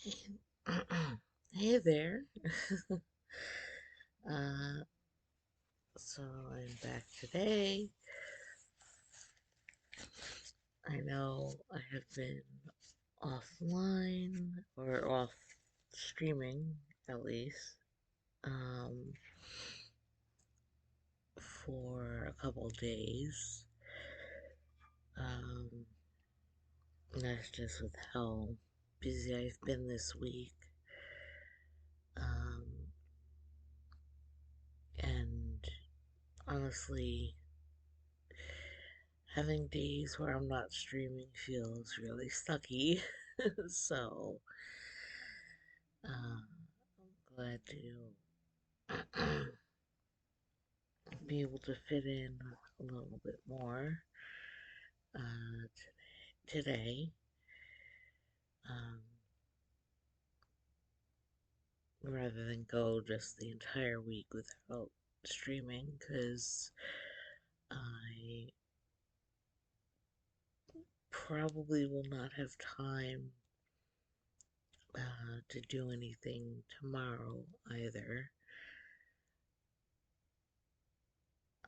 Hey there. uh, so I'm back today. I know I have been offline or off streaming at least um, for a couple days. Um, and that's just with how busy I've been this week. Um, and honestly, having days where I'm not streaming feels really sucky. So, I'm glad to be able to fit in a little bit more today, um, rather than go just the entire week without streaming because I probably will not have time to do anything tomorrow either.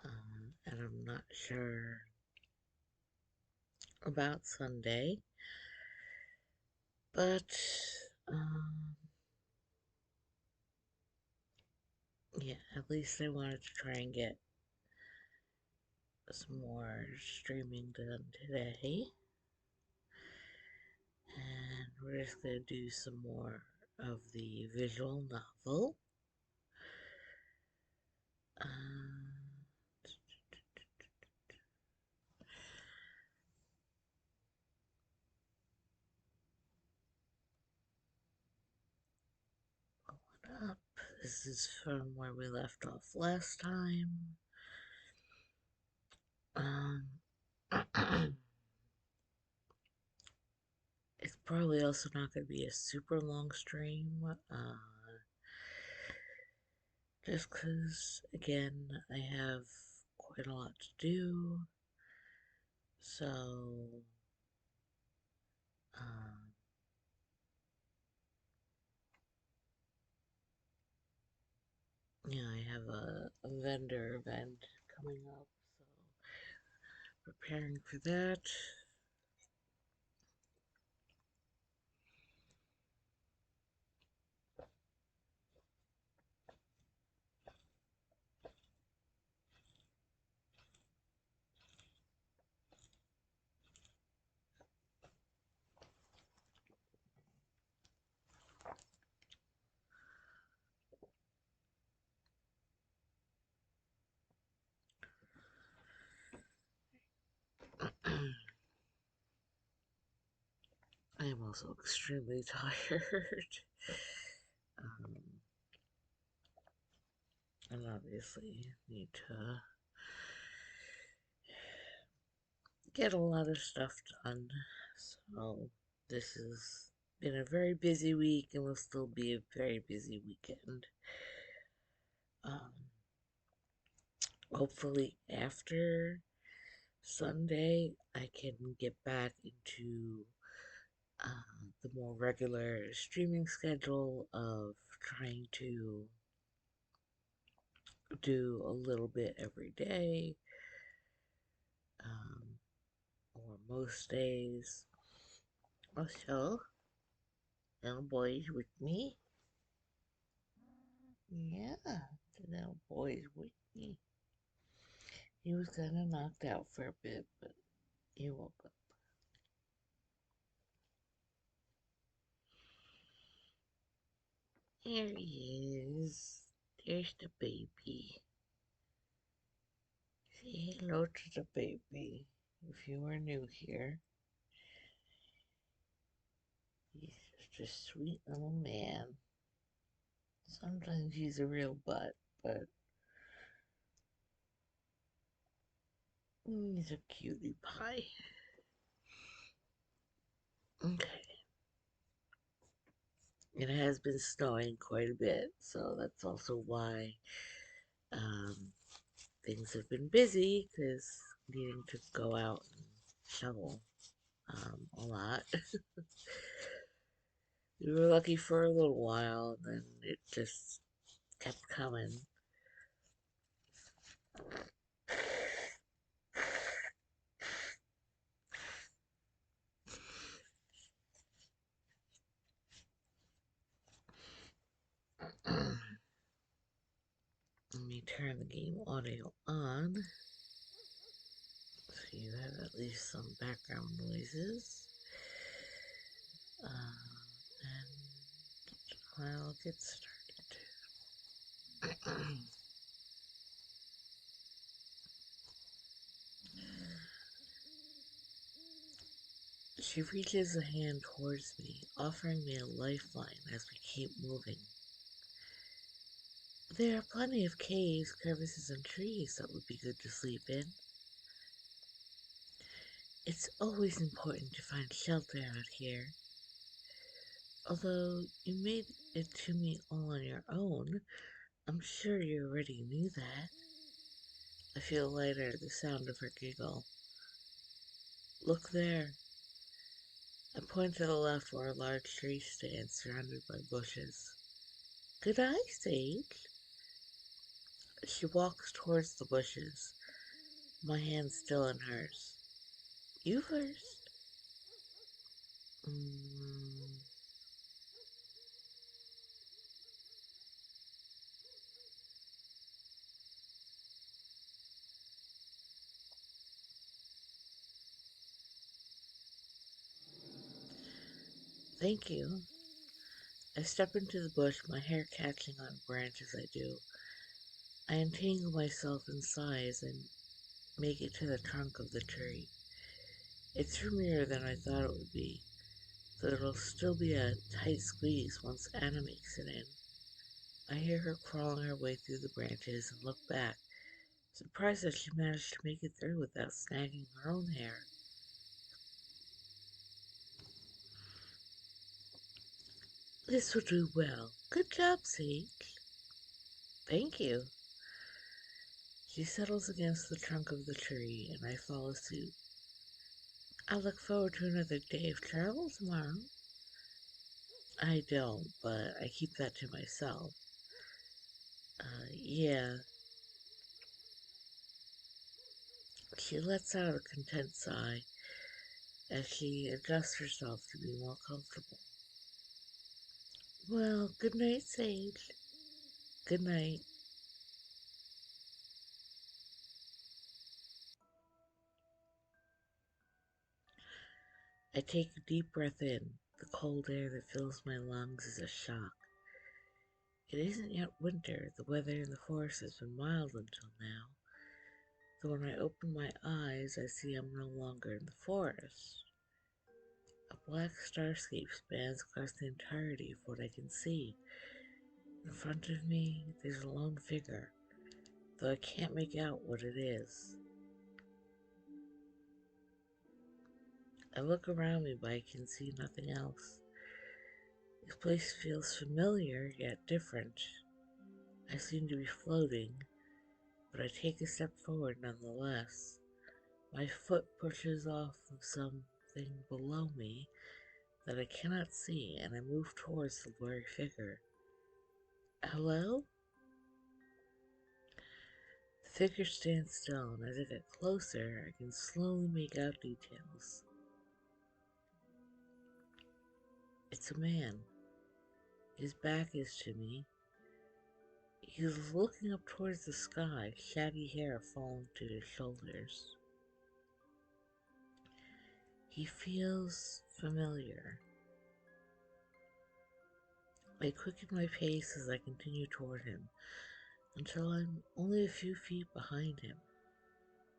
And I'm not sure about Sunday, but um, yeah, at least I wanted to try and get some more streaming done today. And we're just going to do some more of the visual novel. Pull it up. This is from where we left off last time. Um, it's probably also not going to be a super long stream. Just because, again, I have quite a lot to do. So, um, yeah, I have a vendor event coming up, so preparing for that. I am also extremely tired. um, and obviously need to get a lot of stuff done. So this has been a very busy week and will still be a very busy weekend. Um, hopefully after Sunday I can get back into the more regular streaming schedule of trying to do a little bit every day, um, or most days. Also, little boy's with me. Yeah, the little boy's with me. He was kind of knocked out for a bit, but he woke up. There he is. There's the baby. Say hello to the baby. If you are new here, he's just a sweet little man. Sometimes he's a real butt, but he's a cutie pie. Okay. It has been snowing quite a bit, so that's also why um, things have been busy because needing to go out and shovel a lot. We were lucky for a little while, and then it just kept coming. Let me turn the game audio on so you have at least some background noises. And I'll get started. She reaches a hand towards me, offering me a lifeline as we keep moving. There are plenty of caves, crevices, and trees that would be good to sleep in. It's always important to find shelter out here. Although you made it to me all on your own, I'm sure you already knew that. I feel lighter at the sound of her giggle. Look there. I point to the left where a large tree stands surrounded by bushes. Good eye, Sage. She walks towards the bushes, my hand still in hers. You first. Mm, thank you. I step into the bush, my hair catching on a branch as I do. I entangle myself inside as I make it to the trunk of the tree. It's roomier than I thought it would be, though it'll still be a tight squeeze once Anna makes it in. I hear her crawling her way through the branches and look back, surprised that she managed to make it through without snagging her own hair. This will do well. Good job, Sage. Thank you. She settles against the trunk of the tree, and I follow suit. I look forward to another day of travel tomorrow. I don't, but I keep that to myself. Yeah. She lets out a content sigh as she adjusts herself to be more comfortable. Well, good night, Sage. Good night. I take a deep breath in. The cold air that fills my lungs is a shock. It isn't yet winter. The weather in the forest has been mild until now. So when I open my eyes, I see I'm no longer in the forest. A black starscape spans across the entirety of what I can see. In front of me, there's a lone figure, though I can't make out what it is. I look around me, but I can see nothing else. This place feels familiar, yet different. I seem to be floating, but I take a step forward nonetheless. My foot pushes off of something below me that I cannot see, and I move towards the blurry figure. Hello? The figure stands still, and as I get closer, I can slowly make out details. It's a man. His back is to me. He's looking up towards the sky, shaggy hair falling to his shoulders. He feels familiar. I quicken my pace as I continue toward him, until I'm only a few feet behind him.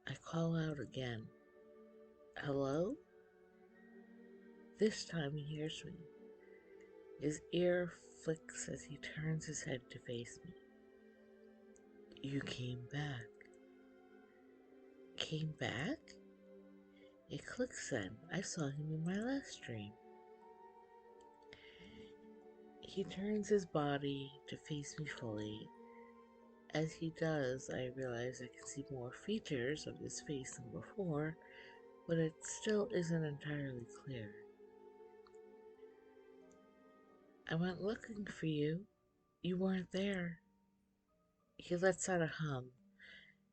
I call out again. Hello? This time he hears me. His ear flicks as he turns his head to face me. You came back. Came back? It clicks then. I saw him in my last dream. He turns his body to face me fully. As he does, I realize I can see more features of his face than before, but it still isn't entirely clear. I went looking for you. You weren't there. He lets out a hum.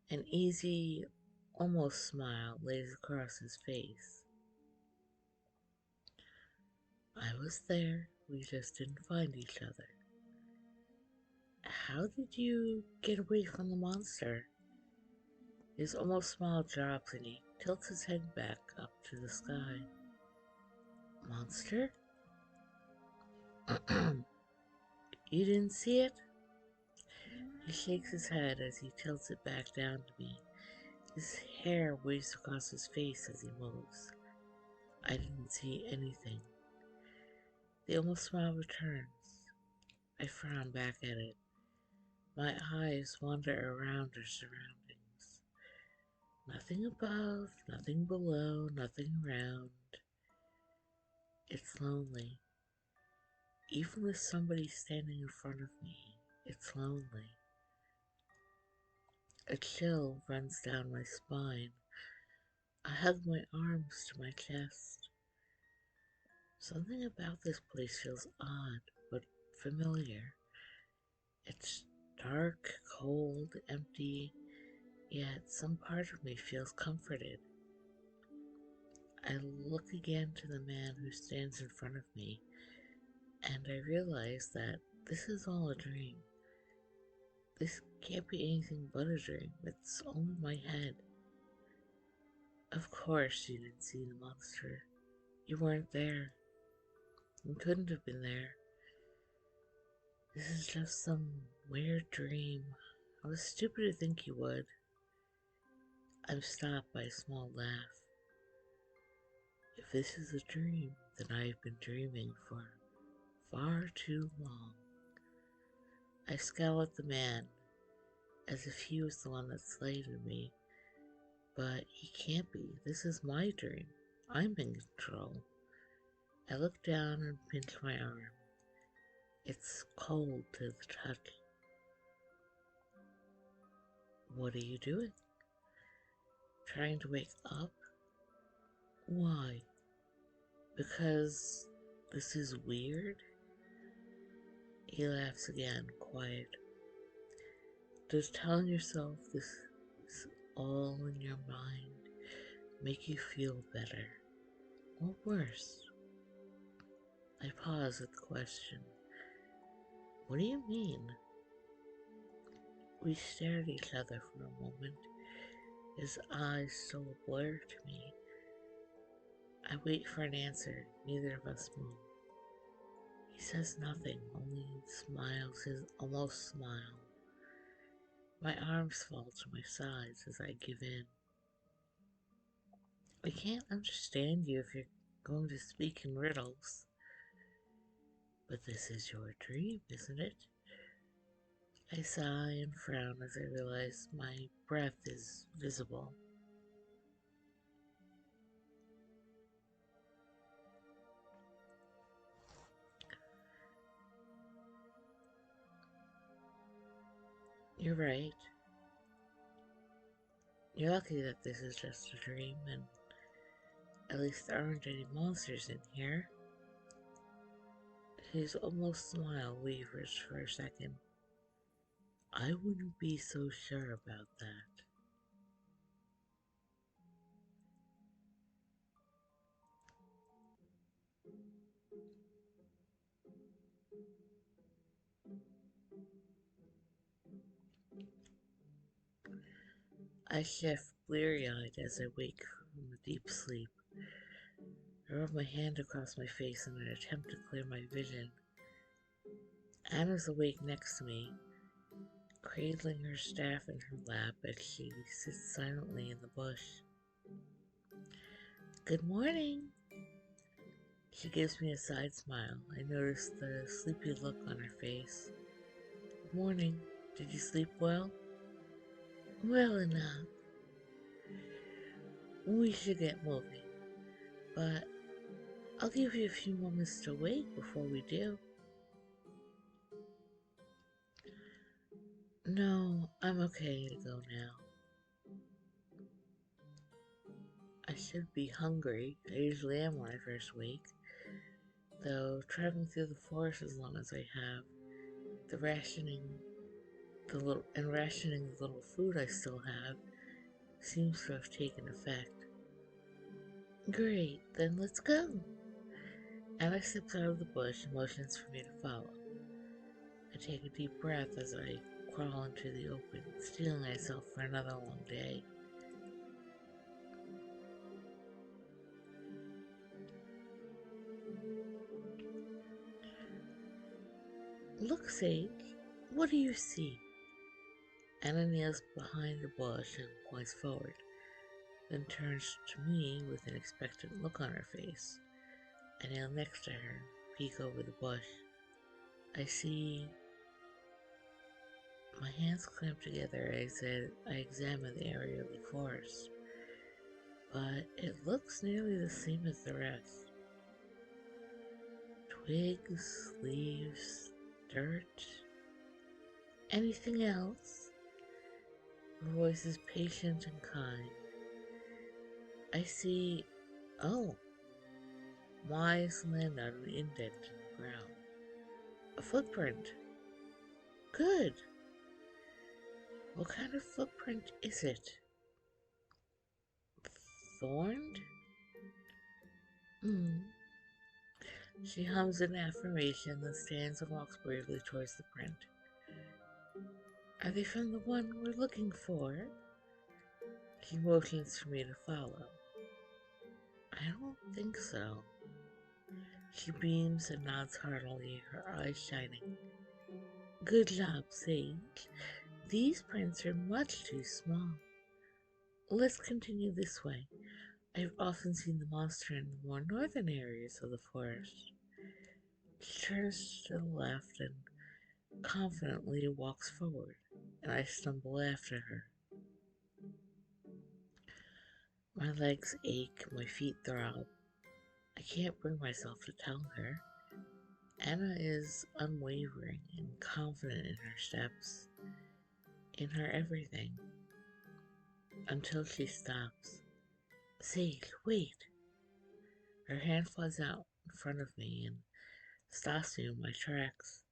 An easy, almost smile lays across his face. I was there. We just didn't find each other. How did you get away from the monster? His almost smile drops and he tilts his head back up to the sky. Monster? You didn't see it? He shakes his head as he tilts it back down to me. His hair waves across his face as he moves. I didn't see anything. The almost smile returns. I frown back at it. My eyes wander around our surroundings. Nothing above, nothing below, nothing around. It's lonely. Even with somebody standing in front of me, it's lonely. A chill runs down my spine. I hug my arms to my chest. Something about this place feels odd, but familiar. It's dark, cold, empty, yet some part of me feels comforted. I look again to the man who stands in front of me, and I realize that this is all a dream. This can't be anything but a dream. It's all in my head. Of course you didn't see the monster. You weren't there. You couldn't have been there. This is just some weird dream. I was stupid to think you would. I'm stopped by a small laugh. If this is a dream, then I've been dreaming for far too long. I scowl at the man, as if he was the one that slighted me. But he can't be. This is my dream. I'm in control. I look down and pinch my arm. It's cold to the touch. What are you doing? Trying to wake up? Why? Because this is weird? He laughs again, quiet. Does telling yourself this is all in your mind make you feel better? Or worse? I pause at the question. What do you mean? We stare at each other for a moment, his eyes still a blur to me. I wait for an answer. Neither of us move. He says nothing, only smiles his almost smile. My arms fall to my sides as I give in. I can't understand you if you're going to speak in riddles. But this is your dream, isn't it? I sigh and frown as I realize my breath is visible. You're right. You're lucky that this is just a dream, and at least there aren't any monsters in here. His almost smile wavers for a second. I wouldn't be so sure about that. I shift bleary-eyed as I wake from a deep sleep. I rub my hand across my face in an attempt to clear my vision. Anna's awake next to me, cradling her staff in her lap as she sits silently in the bush. Good morning! She gives me a side smile. I notice the sleepy look on her face. Good morning. Did you sleep well? Well enough. We should get moving, but I'll give you a few moments to wait before we do. No, I'm okay to go now. I should be hungry. I usually am when I first wake. though traveling through the forest as long as I have, the rationing rationing the little food I still have seems to have taken effect. Great, then let's go. And I steps out of the bush and motions for me to follow. I take a deep breath as I crawl into the open, steeling myself for another long day. Look, Sage, what do you see? Anna kneels behind the bush and points forward, then turns to me with an expectant look on her face. I kneel next to her, peek over the bush. I see my hands clamped together as I examine the area of the forest, but it looks nearly the same as the rest. Twigs, leaves, dirt. Anything else? Her voice is patient and kind. I see, oh, mice land on an indent in the ground. A footprint. Good. What kind of footprint is it? Thorned? Hmm. She hums an affirmation, then stands and walks bravely towards the print. Are they from the one we're looking for? She motions for me to follow. I don't think so. She beams and nods heartily, her eyes shining. Good job, Sage. These prints are much too small. Let's continue this way. I've often seen the monster in the more northern areas of the forest. She turns to the left and confidently walks forward, and I stumble after her. My legs ache, my feet throb. I can't bring myself to tell her. Anna is unwavering and confident in her steps, in her everything, until she stops. Sage, wait! Her hand flies out in front of me and stops me in my tracks.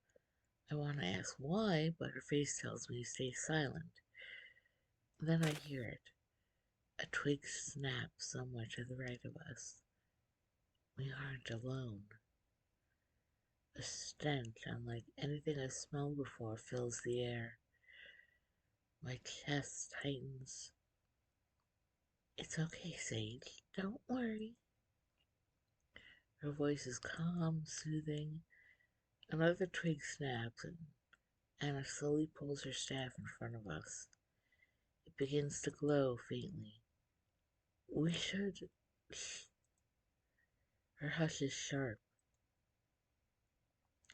I want to ask why, but her face tells me to stay silent. Then I hear it. A twig snaps somewhere to the right of us. We aren't alone. A stench unlike anything I've smelled before fills the air. My chest tightens. It's okay, Sage. Don't worry. Her voice is calm, soothing. Another twig snaps, and Anna slowly pulls her staff in front of us. It begins to glow faintly. We should. Her hush is sharp.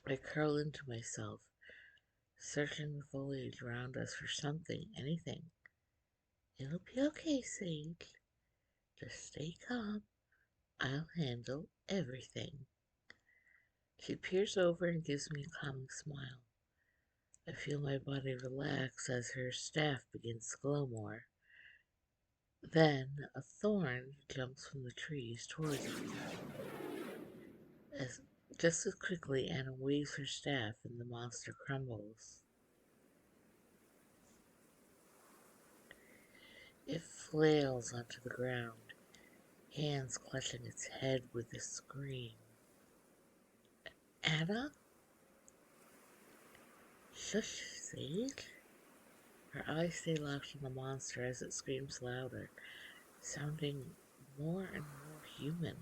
I curl into myself, searching the foliage around us for something, anything. It'll be okay, Sage. Just stay calm. I'll handle everything. She peers over and gives me a calming smile. I feel my body relax as her staff begins to glow more. Then a thorn jumps from the trees towards me. As just as quickly Anna waves her staff and the monster crumbles. It flails onto the ground, hands clutching its head with a scream. Anna? Shush, Sage. Her eyes stay locked on the monster as it screams louder, sounding more and more human.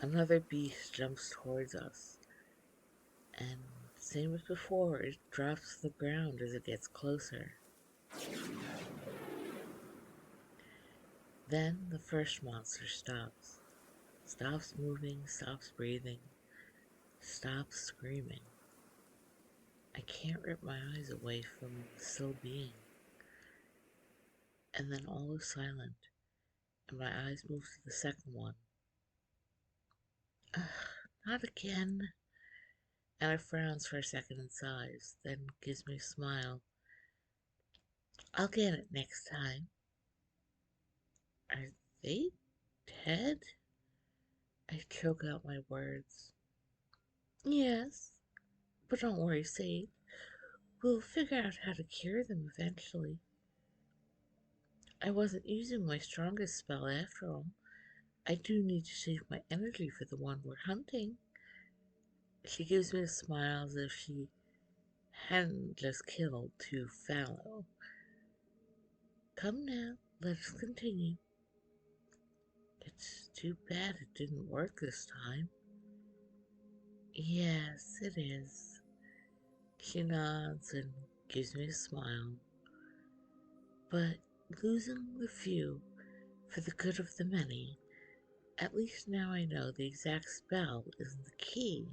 Another beast jumps towards us, and same as before, it drops to the ground as it gets closer. Then the first monster stops. Stops moving, stops breathing, stops screaming. I can't rip my eyes away from the still being. And then all is silent, and my eyes move to the second one. Ugh, not again. Anna frowns for a second and sighs, then gives me a smile. I'll get it next time. Are They dead? I choke out my words. Yes, but don't worry, Sage. We'll figure out how to cure them eventually. I wasn't using my strongest spell after all. I do need to save my energy for the one we're hunting. She gives me a smile as if she hadn't just killed two fallow. Come now, let's continue. It's too bad it didn't work this time. Yes, it is. She nods and gives me a smile. But losing the few for the good of the many, at least now I know the exact spell isn't the key.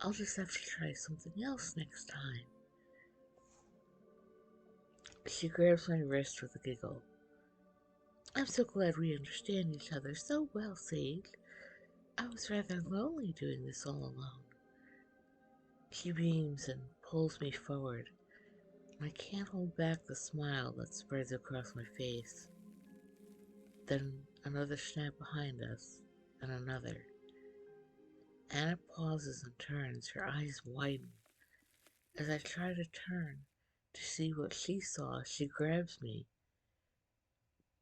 I'll just have to try something else next time. She grabs my wrist with a giggle. I'm so glad we understand each other so well, Sage. I was rather lonely doing this all alone. She beams and pulls me forward. I can't hold back the smile that spreads across my face. Then another snap behind us, and another. Anna pauses and turns, her eyes widen. As I try to turn to see what she saw, she grabs me.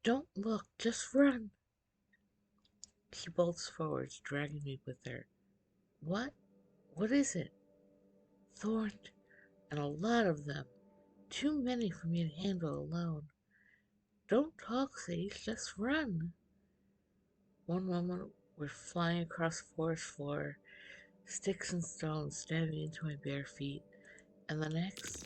Don't look, just run! She bolts forwards, dragging me with her. What? What is it? Thorned, and a lot of them. Too many for me to handle alone. Don't talk, Sage, just run. One moment we're flying across forest floor, sticks and stones stabbing into my bare feet, and the next,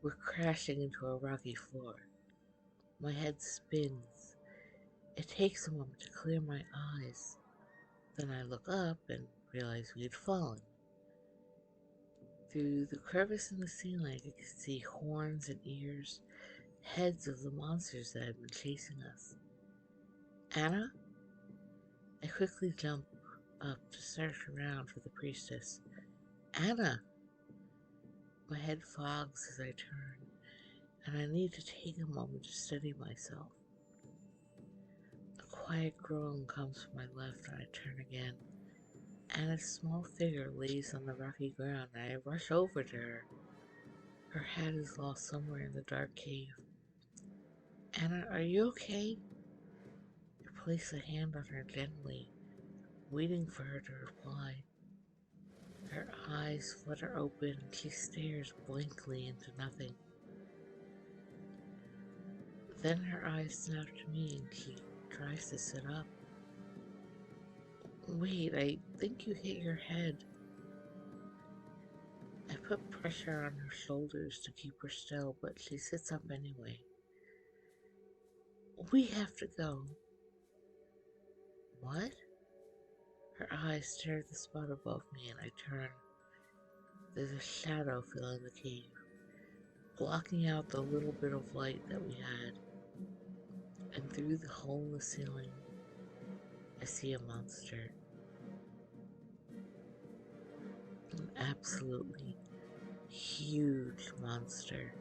we're crashing into a rocky floor. My head spins. It takes a moment to clear my eyes. Then I look up and realize we had fallen. Through the crevice in the ceiling, I could see horns and ears, heads of the monsters that had been chasing us. Anna? I quickly jump up to search around for the priestess. Anna! My head fogs as I turn, and I need to take a moment to steady myself. A quiet groan comes from my left, and I turn again. Anna's small figure lays on the rocky ground, and I rush over to her. Her hat is lost somewhere in the dark cave. Anna, are you okay? I place a hand on her gently, waiting for her to reply. Her eyes flutter open and she stares blankly into nothing. Then her eyes snap to me and she tries to sit up. Wait, I think you hit your head. I put pressure on her shoulders to keep her still, but she sits up anyway. We have to go. What? Her eyes stare at the spot above me and I turn. There's a shadow filling the cave, blocking out the little bit of light that we had. And through the hole in the ceiling, I see a monster. An absolutely huge monster.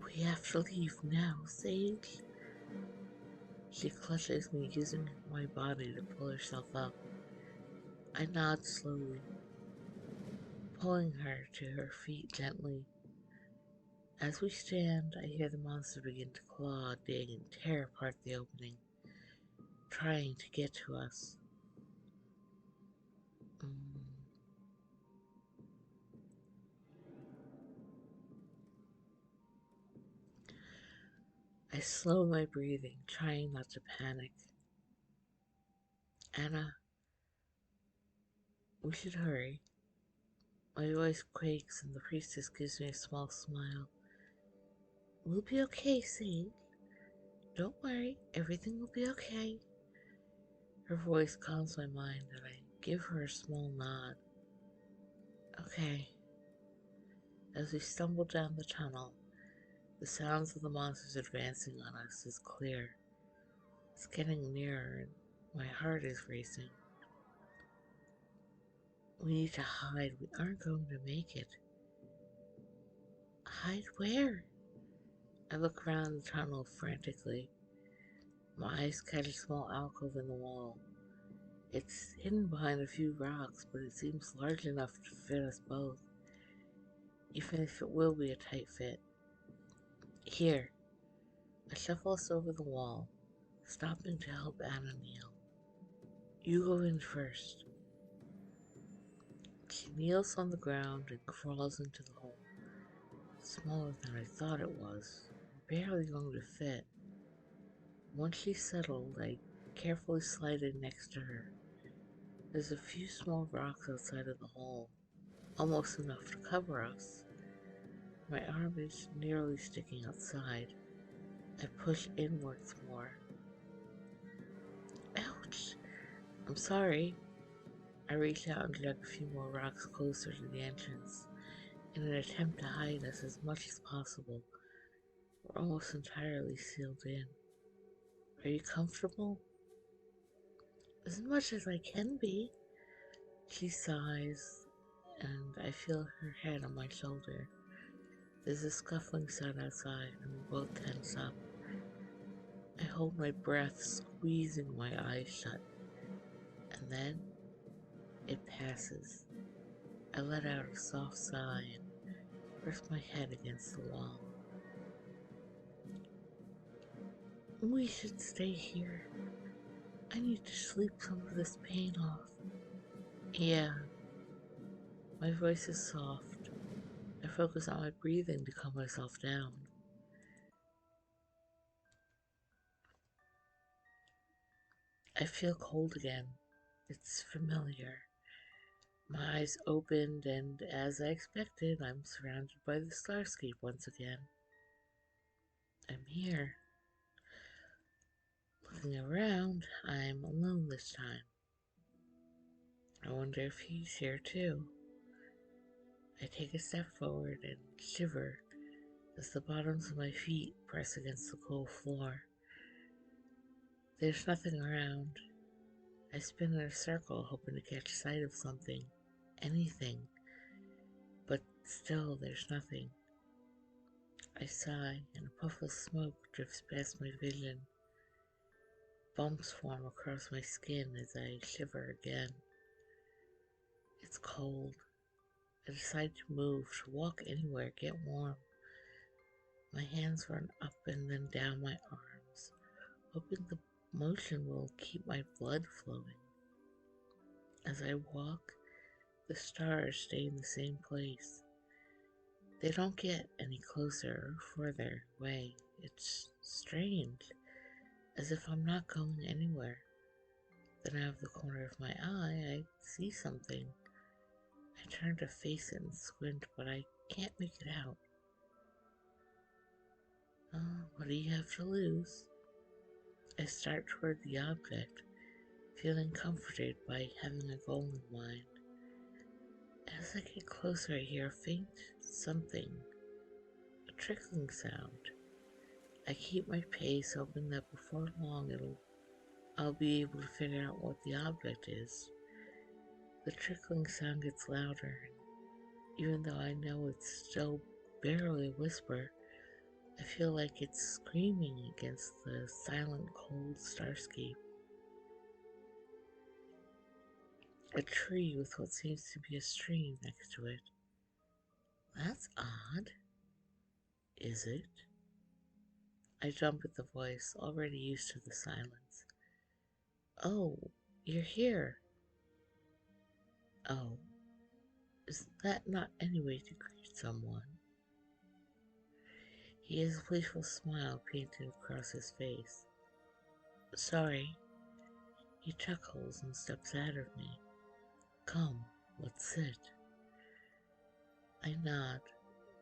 We have to leave now, Sage. She clutches me, using my body to pull herself up. I nod slowly, pulling her to her feet gently. As we stand, I hear the monster begin to claw, dig, and tear apart the opening, trying to get to us. Mm. I slow my breathing, trying not to panic. Anna, we should hurry. My voice quakes and the priestess gives me a small smile. We'll be okay, Sage. Don't worry, everything will be okay. Her voice calms my mind and I give her a small nod. Okay. As we stumble down the tunnel, the sounds of the monsters advancing on us is clear. It's getting nearer and my heart is racing. We need to hide. We aren't going to make it. Hide where? I look around the tunnel frantically. My eyes catch a small alcove in the wall. It's hidden behind a few rocks, but it seems large enough to fit us both, even if it will be a tight fit. Here, I shuffle us over the wall, stopping to help Anna kneel. You go in first. She kneels on the ground and crawls into the hole. Smaller than I thought it was, barely going to fit. Once she's settled, I carefully slide in next to her. There's a few small rocks outside of the hole, almost enough to cover us. My arm is nearly sticking outside. I push inwards more. Ouch! I'm sorry. I reach out and drag a few more rocks closer to the entrance in an attempt to hide us as much as possible. We're almost entirely sealed in. Are you comfortable? As much as I can be. She sighs, and I feel her head on my shoulder. There's a scuffling sound outside, and we both tense up. I hold my breath, squeezing my eyes shut, and then it passes. I let out a soft sigh and press my head against the wall. We should stay here. I need to sleep some of this pain off. Yeah, my voice is soft. I focus on my breathing to calm myself down. I feel cold again. It's familiar. My eyes opened, and as I expected, I'm surrounded by the starscape once again. I'm here. Looking around, I'm alone this time. I wonder if he's here too. I take a step forward and shiver as the bottoms of my feet press against the cold floor. There's nothing around. I spin in a circle, hoping to catch sight of something, anything, but still there's nothing. I sigh, and a puff of smoke drifts past my vision. Bumps form across my skin as I shiver again. It's cold. I decide to move, to walk anywhere, get warm. My hands run up and then down my arms, hoping the motion will keep my blood flowing. As I walk, the stars stay in the same place. They don't get any closer or further away. It's strange, as if I'm not going anywhere. Then out of the corner of my eye, I see something. I turn to face it and squint, but I can't make it out. Oh, what do you have to lose? I start toward the object, feeling comforted by having a goal in mind. As I get closer, I hear a faint something, a trickling sound. I keep my pace, hoping that before long I'll be able to figure out what the object is. The trickling sound gets louder, and even though I know it's still barely a whisper, I feel like it's screaming against the silent, cold starscape. A tree with what seems to be a stream next to it. That's odd. Is it? I jump at the voice, already used to the silence. Oh, you're here. Oh, is that not any way to greet someone? He has a playful smile painted across his face. Sorry. He chuckles and steps ahead of me. Come, let's sit. I nod,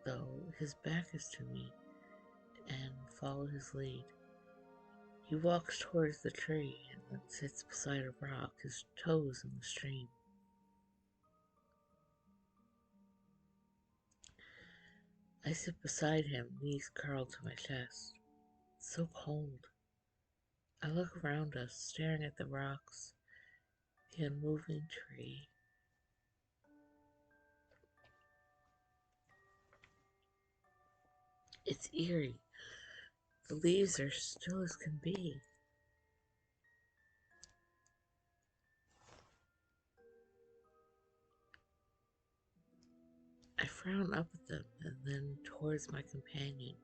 though his back is to me, and follow his lead. He walks towards the tree and then sits beside a rock, his toes in the stream. I sit beside him, knees curled to my chest. It's so cold. I look around us, staring at the rocks, the unmoving tree. It's eerie. The leaves are still as can be. I frown up at them and then towards my companion.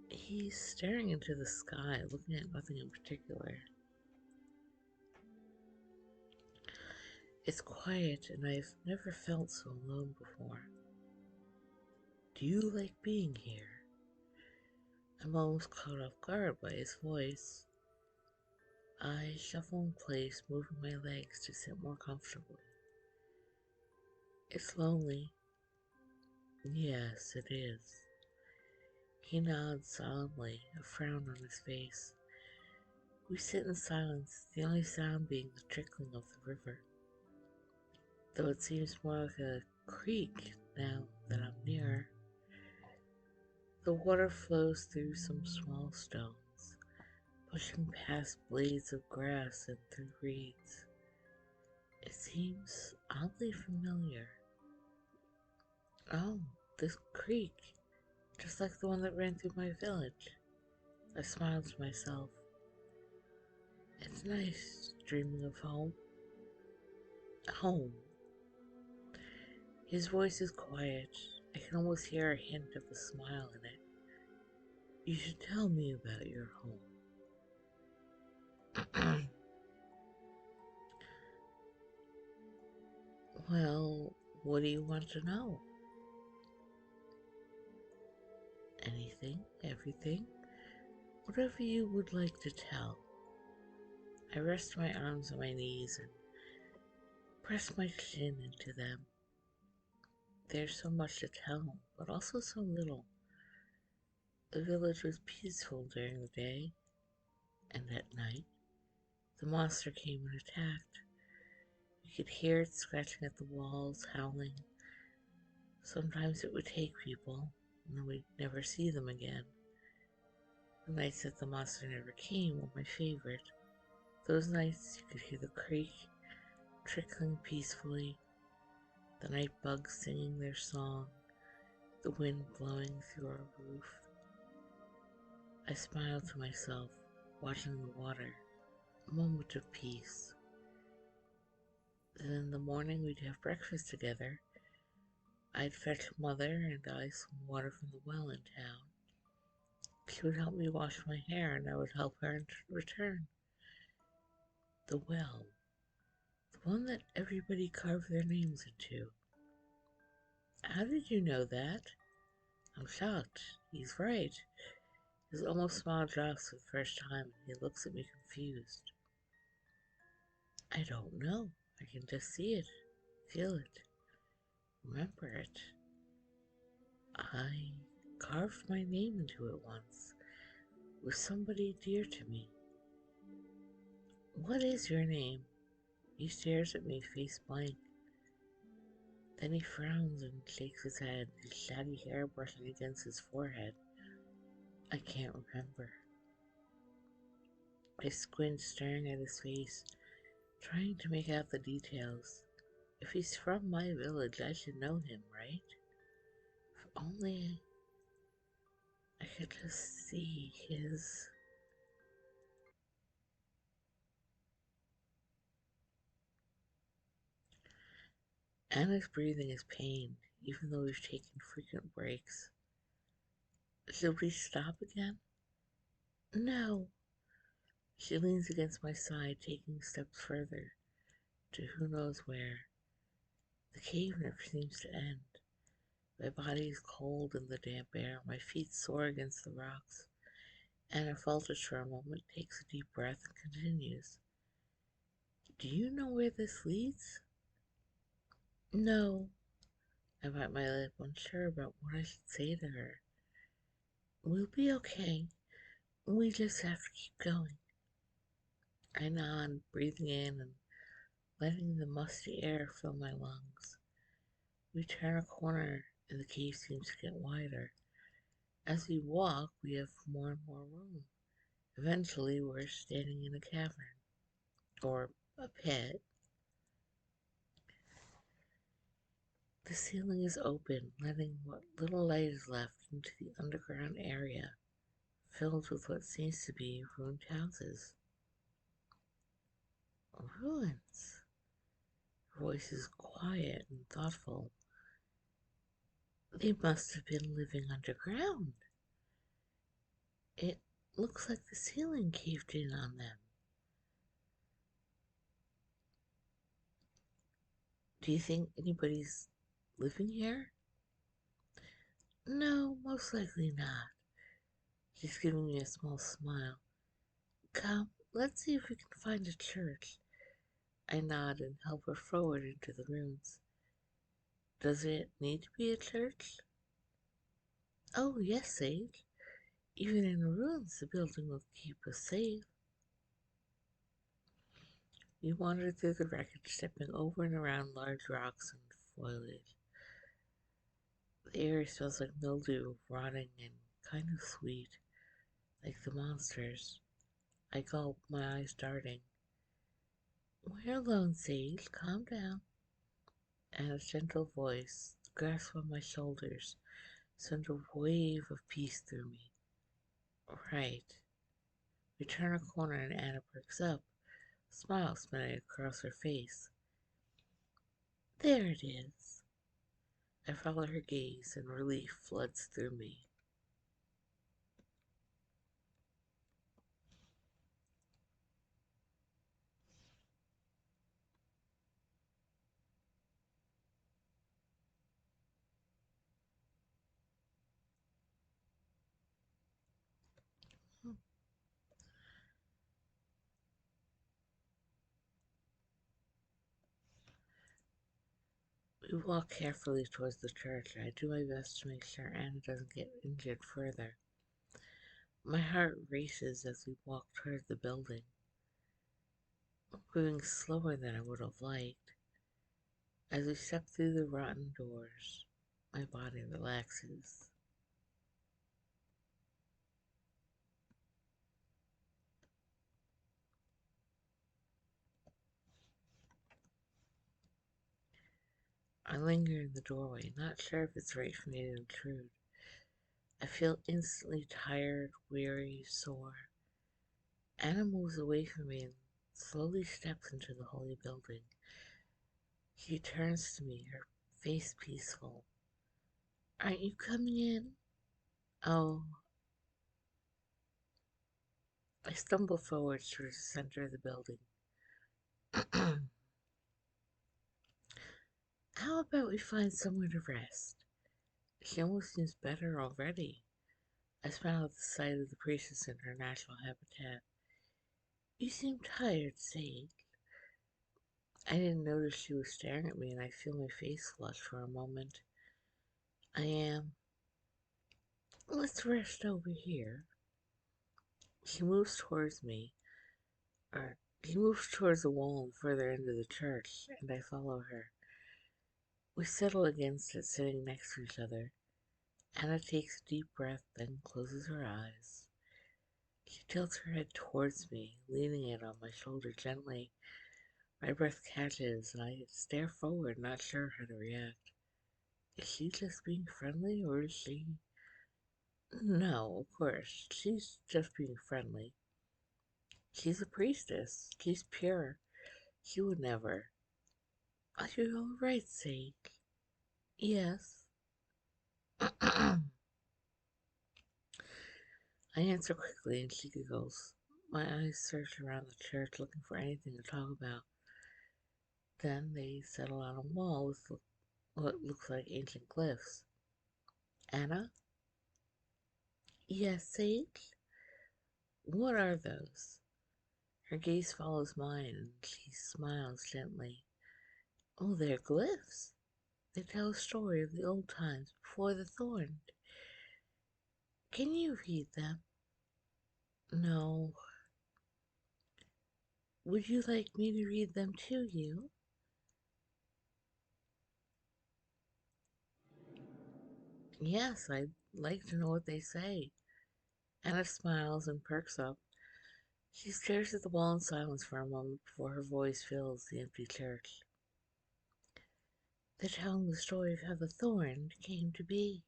He's staring into the sky, looking at nothing in particular. It's quiet, and I've never felt so alone before. Do you like being here? I'm almost caught off guard by his voice. I shuffle in place, moving my legs to sit more comfortably. It's lonely. Yes, it is. He nods solemnly, a frown on his face. We sit in silence, the only sound being the trickling of the river. Though it seems more like a creek now that I'm near. The water flows through some small stones, pushing past blades of grass and through reeds. It seems oddly familiar. Oh, this creek, just like the one that ran through my village. I smiled to myself. It's nice dreaming of home. Home. His voice is quiet. I can almost hear a hint of a smile in it. You should tell me about your home. Well, what do you want to know? Anything, everything, whatever you would like to tell. I rest my arms on my knees and press my chin into them. There's so much to tell, but also so little. The village was peaceful during the day, and at night, the monster came and attacked. You could hear it scratching at the walls, howling. Sometimes it would take people, and then we'd never see them again. The nights that the monster never came were my favorite. Those nights you could hear the creek trickling peacefully, the night bugs singing their song, the wind blowing through our roof. I smiled to myself, watching the water, a moment of peace. Then in the morning we'd have breakfast together. I'd fetch Mother and I some water from the well in town. She would help me wash my hair and I would help her in return. The well, the one that everybody carved their names into. How did you know that? I'm shocked. He's right. His almost smile drops for the first time and he looks at me confused. I don't know. I can just see it, feel it, remember it. I carved my name into it once with somebody dear to me. What is your name? He stares at me, face blank. Then he frowns and shakes his head, his shaggy hair brushing against his forehead. I can't remember. I squint, staring at his face, trying to make out the details. If he's from my village, I should know him, right? If only I could just see his... Anna's breathing is pained, even though we've taken frequent breaks. Should we stop again? No. She leans against my side, taking steps further, to who knows where. The cave never seems to end. My body is cold in the damp air, my feet sore against the rocks. Anna falters for a moment, takes a deep breath, and continues. Do you know where this leads? No. I bite my lip, unsure about what I should say to her. We'll be okay. We just have to keep going. I nod, breathing in and letting the musty air fill my lungs. We turn a corner and the cave seems to get wider. As we walk, we have more and more room. Eventually, we're standing in a cavern, or a pit. The ceiling is open, letting what little light is left into the underground area, filled with what seems to be ruined houses. Ruins. Her voice is quiet and thoughtful. They must have been living underground. It looks like the ceiling caved in on them. Do you think anybody's living here? No, most likely not. She's giving me a small smile. Come, let's see if we can find a church. I nod and help her forward into the rooms. Does it need to be a church? Oh, yes, Sage. Even in ruins, the building will keep us safe. We wandered through the wreckage, stepping over and around large rocks and foliage. The air smells like mildew, rotting, and kind of sweet, like the monsters. I gulp, my eyes darting. We're alone, Sage. Calm down. And a gentle voice, grasp on my shoulders, sent a wave of peace through me. Right. We turn a corner and Anna perks up, a smile spreading across her face. There it is. I follow her gaze and relief floods through me. We walk carefully towards the church. I do my best to make sure Anna doesn't get injured further. My heart races as we walk toward the building, moving slower than I would have liked. As we step through the rotten doors, my body relaxes. I linger in the doorway, not sure if it's right for me to intrude. I feel instantly tired, weary, sore. Anna moves away from me and slowly steps into the holy building. She turns to me, her face peaceful. Aren't you coming in? Oh, I stumble forward towards the center of the building. How about we find somewhere to rest? She almost seems better already. I smile at the sight of the priestess in her natural habitat. You seem tired, Sage. I didn't notice she was staring at me, and I feel my face flush for a moment. I am. Let's rest over here. She moves towards me, or he moves towards the wall and further into the church, and I follow her. We settle against it, sitting next to each other. Anna takes a deep breath, then closes her eyes. She tilts her head towards me, leaning it on my shoulder gently. My breath catches, and I stare forward, not sure how to react. Is she just being friendly, or is she... No, of course, she's just being friendly. She's a priestess. She's pure. She would never. Are you all right, Sage? Yes. I answer quickly, and she giggles. My eyes search around the church, looking for anything to talk about. Then they settle on a wall with what looks like ancient glyphs. Anna? Yes, Sage? What are those? Her gaze follows mine, and she smiles gently. Oh, they're glyphs. They tell a story of the old times before the thorn. Can you read them? No. Would you like me to read them to you? Yes, I'd like to know what they say. Anna smiles and perks up. She stares at the wall in silence for a moment before her voice fills the empty church. They're telling the story of how the thorn came to be,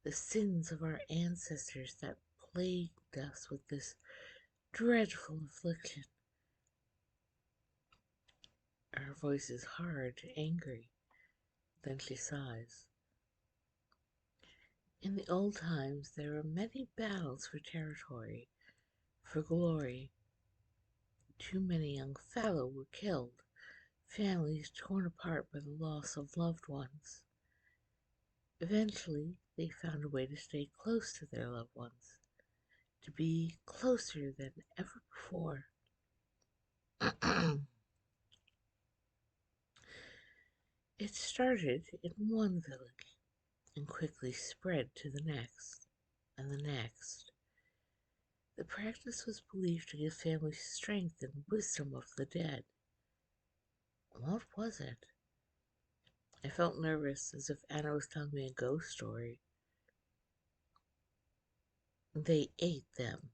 the sins of our ancestors that plagued us with this dreadful affliction. Her voice is hard, angry. Then she sighs. In the old times, there were many battles for territory, for glory. Too many young fallow were killed, families torn apart by the loss of loved ones. Eventually, they found a way to stay close to their loved ones, to be closer than ever before. It started in one village and quickly spread to the next and the next. The practice was believed to give families strength and wisdom of the dead. What was it? I felt nervous, as if Anna was telling me a ghost story. They ate them.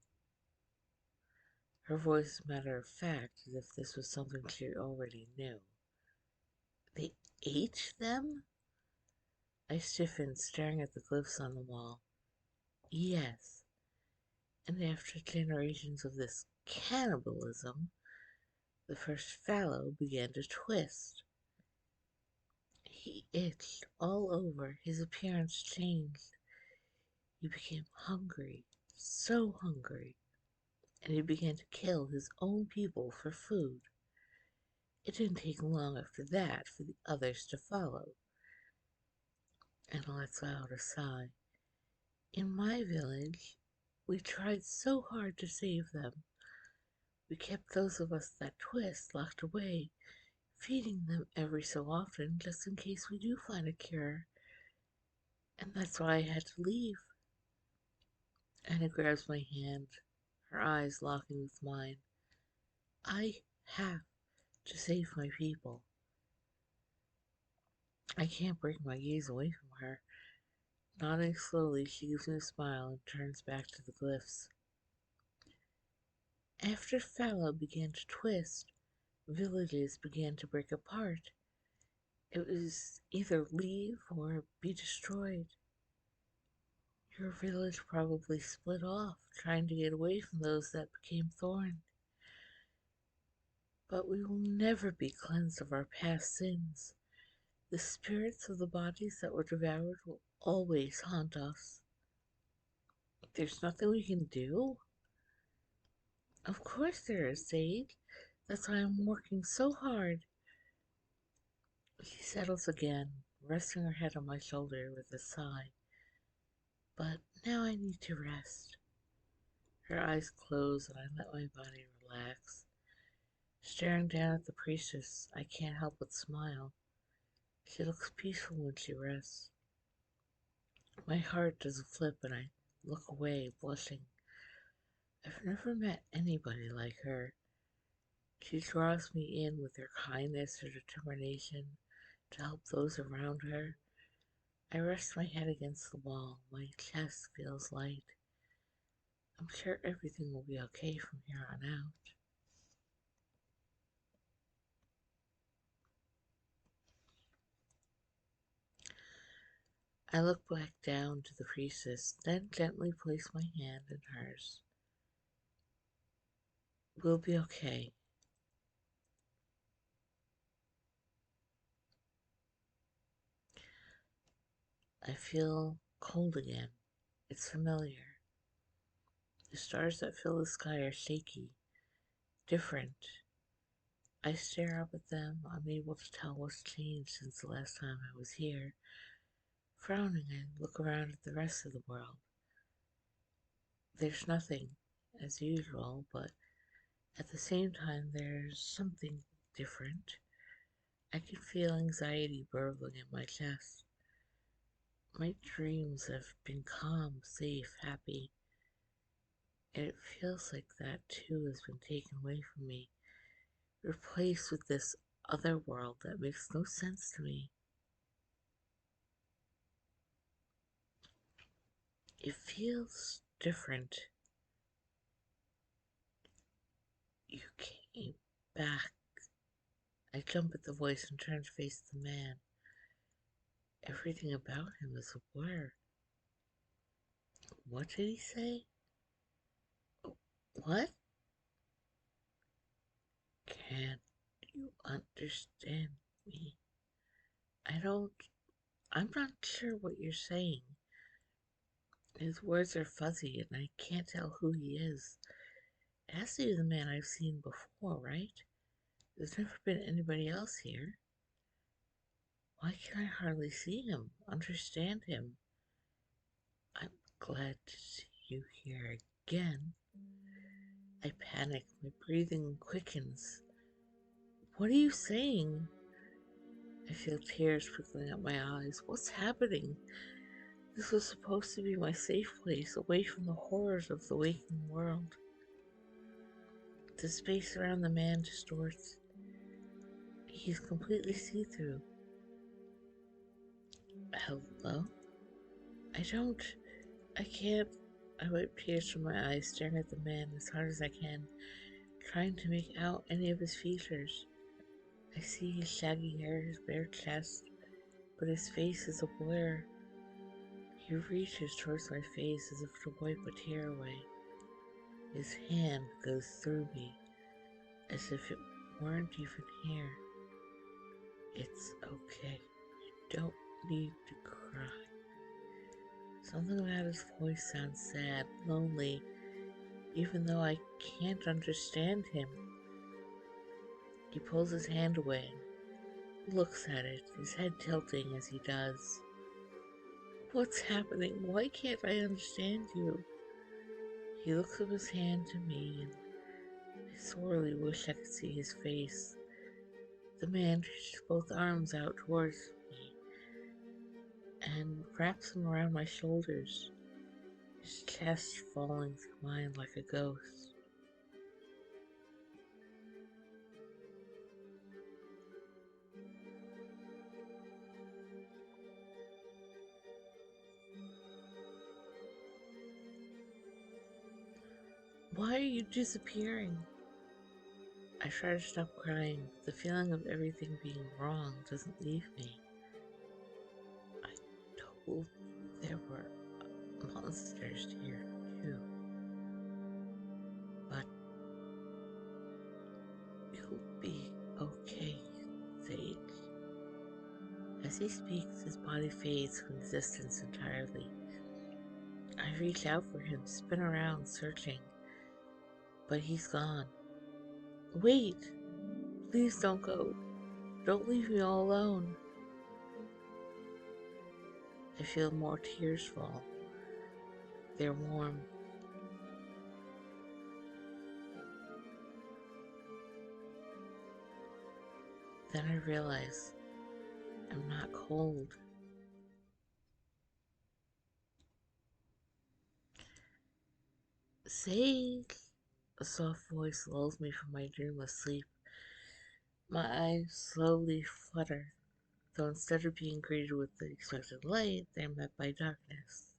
Her voice matter of fact, as if this was something she already knew. They ate them? I stiffened, staring at the glyphs on the wall. Yes, and after generations of this cannibalism, the first fallow began to twist. He itched all over, his appearance changed. He became hungry, so hungry, and he began to kill his own people for food. It didn't take long after that for the others to follow. And let's out a sigh. In my village, we tried so hard to save them. We kept those of us that twist locked away, feeding them every so often just in case we do find a cure. And that's why I had to leave. Anna grabs my hand, her eyes locking with mine. I have to save my people. I can't break my gaze away from her. Nodding slowly, she gives me a smile and turns back to the glyphs. After fallow began to twist, villages began to break apart. It was either leave or be destroyed. Your village probably split off, trying to get away from those that became thorn. But we will never be cleansed of our past sins. The spirits of the bodies that were devoured will always haunt us. There's nothing we can do? Of course there is, Sage. That's why I'm working so hard. She settles again, resting her head on my shoulder with a sigh. But now I need to rest. Her eyes close and I let my body relax. Staring down at the priestess, I can't help but smile. She looks peaceful when she rests. My heart does a flip and I look away, blushing. I've never met anybody like her. She draws me in with her kindness, her determination to help those around her. I rest my head against the wall. My chest feels light. I'm sure everything will be okay from here on out. I look back down to the priestess, then gently place my hand in hers. We'll be okay. I feel cold again. It's familiar. The stars that fill the sky are shaky, different. I stare up at them, unable to tell what's changed since the last time I was here. Frowning, I look around at the rest of the world. There's nothing, as usual, but at the same time, there's something different. I can feel anxiety burbling in my chest. My dreams have been calm, safe, happy, and it feels like that too has been taken away from me, replaced with this other world that makes no sense to me. It feels different. You came back. I jump at the voice and turn to face the man. Everything about him is a blur. What did he say? What? Can't you understand me? I don't. I'm not sure what you're saying. His words are fuzzy and I can't tell who he is. It has to be the man I've seen before, right? There's never been anybody else here. Why can I hardly see him, understand him? I'm glad to see you here again. I panic, my breathing quickens. What are you saying? I feel tears trickling up my eyes. What's happening? This was supposed to be my safe place, away from the horrors of the waking world. The space around the man distorts. He's completely see-through. Hello? I can't. I wipe tears from my eyes, staring at the man as hard as I can, trying to make out any of his features. I see his shaggy hair, his bare chest, but his face is a blur. He reaches towards my face as if to wipe a tear away. His hand goes through me, as if it weren't even here. It's okay. You don't need to cry. Something about his voice sounds sad, lonely, even though I can't understand him. He pulls his hand away and looks at it, his head tilting as he does. What's happening? Why can't I understand you? He looks up his hand to me, and I sorely wish I could see his face. The man reaches both arms out towards me and wraps them around my shoulders, his chest falling through mine like a ghost. Why are you disappearing? I try to stop crying, but the feeling of everything being wrong doesn't leave me. I told you there were monsters here too, but you'll be okay, Sage. As he speaks, his body fades from existence entirely. I reach out for him, spin around, searching, but he's gone. Wait! Please don't go. Don't leave me all alone. I feel more tears fall. They're warm. Then I realize I'm not cold. Sage! A soft voice lulls me from my dreamless sleep. My eyes slowly flutter, though instead of being greeted with the expected light, they're met by darkness.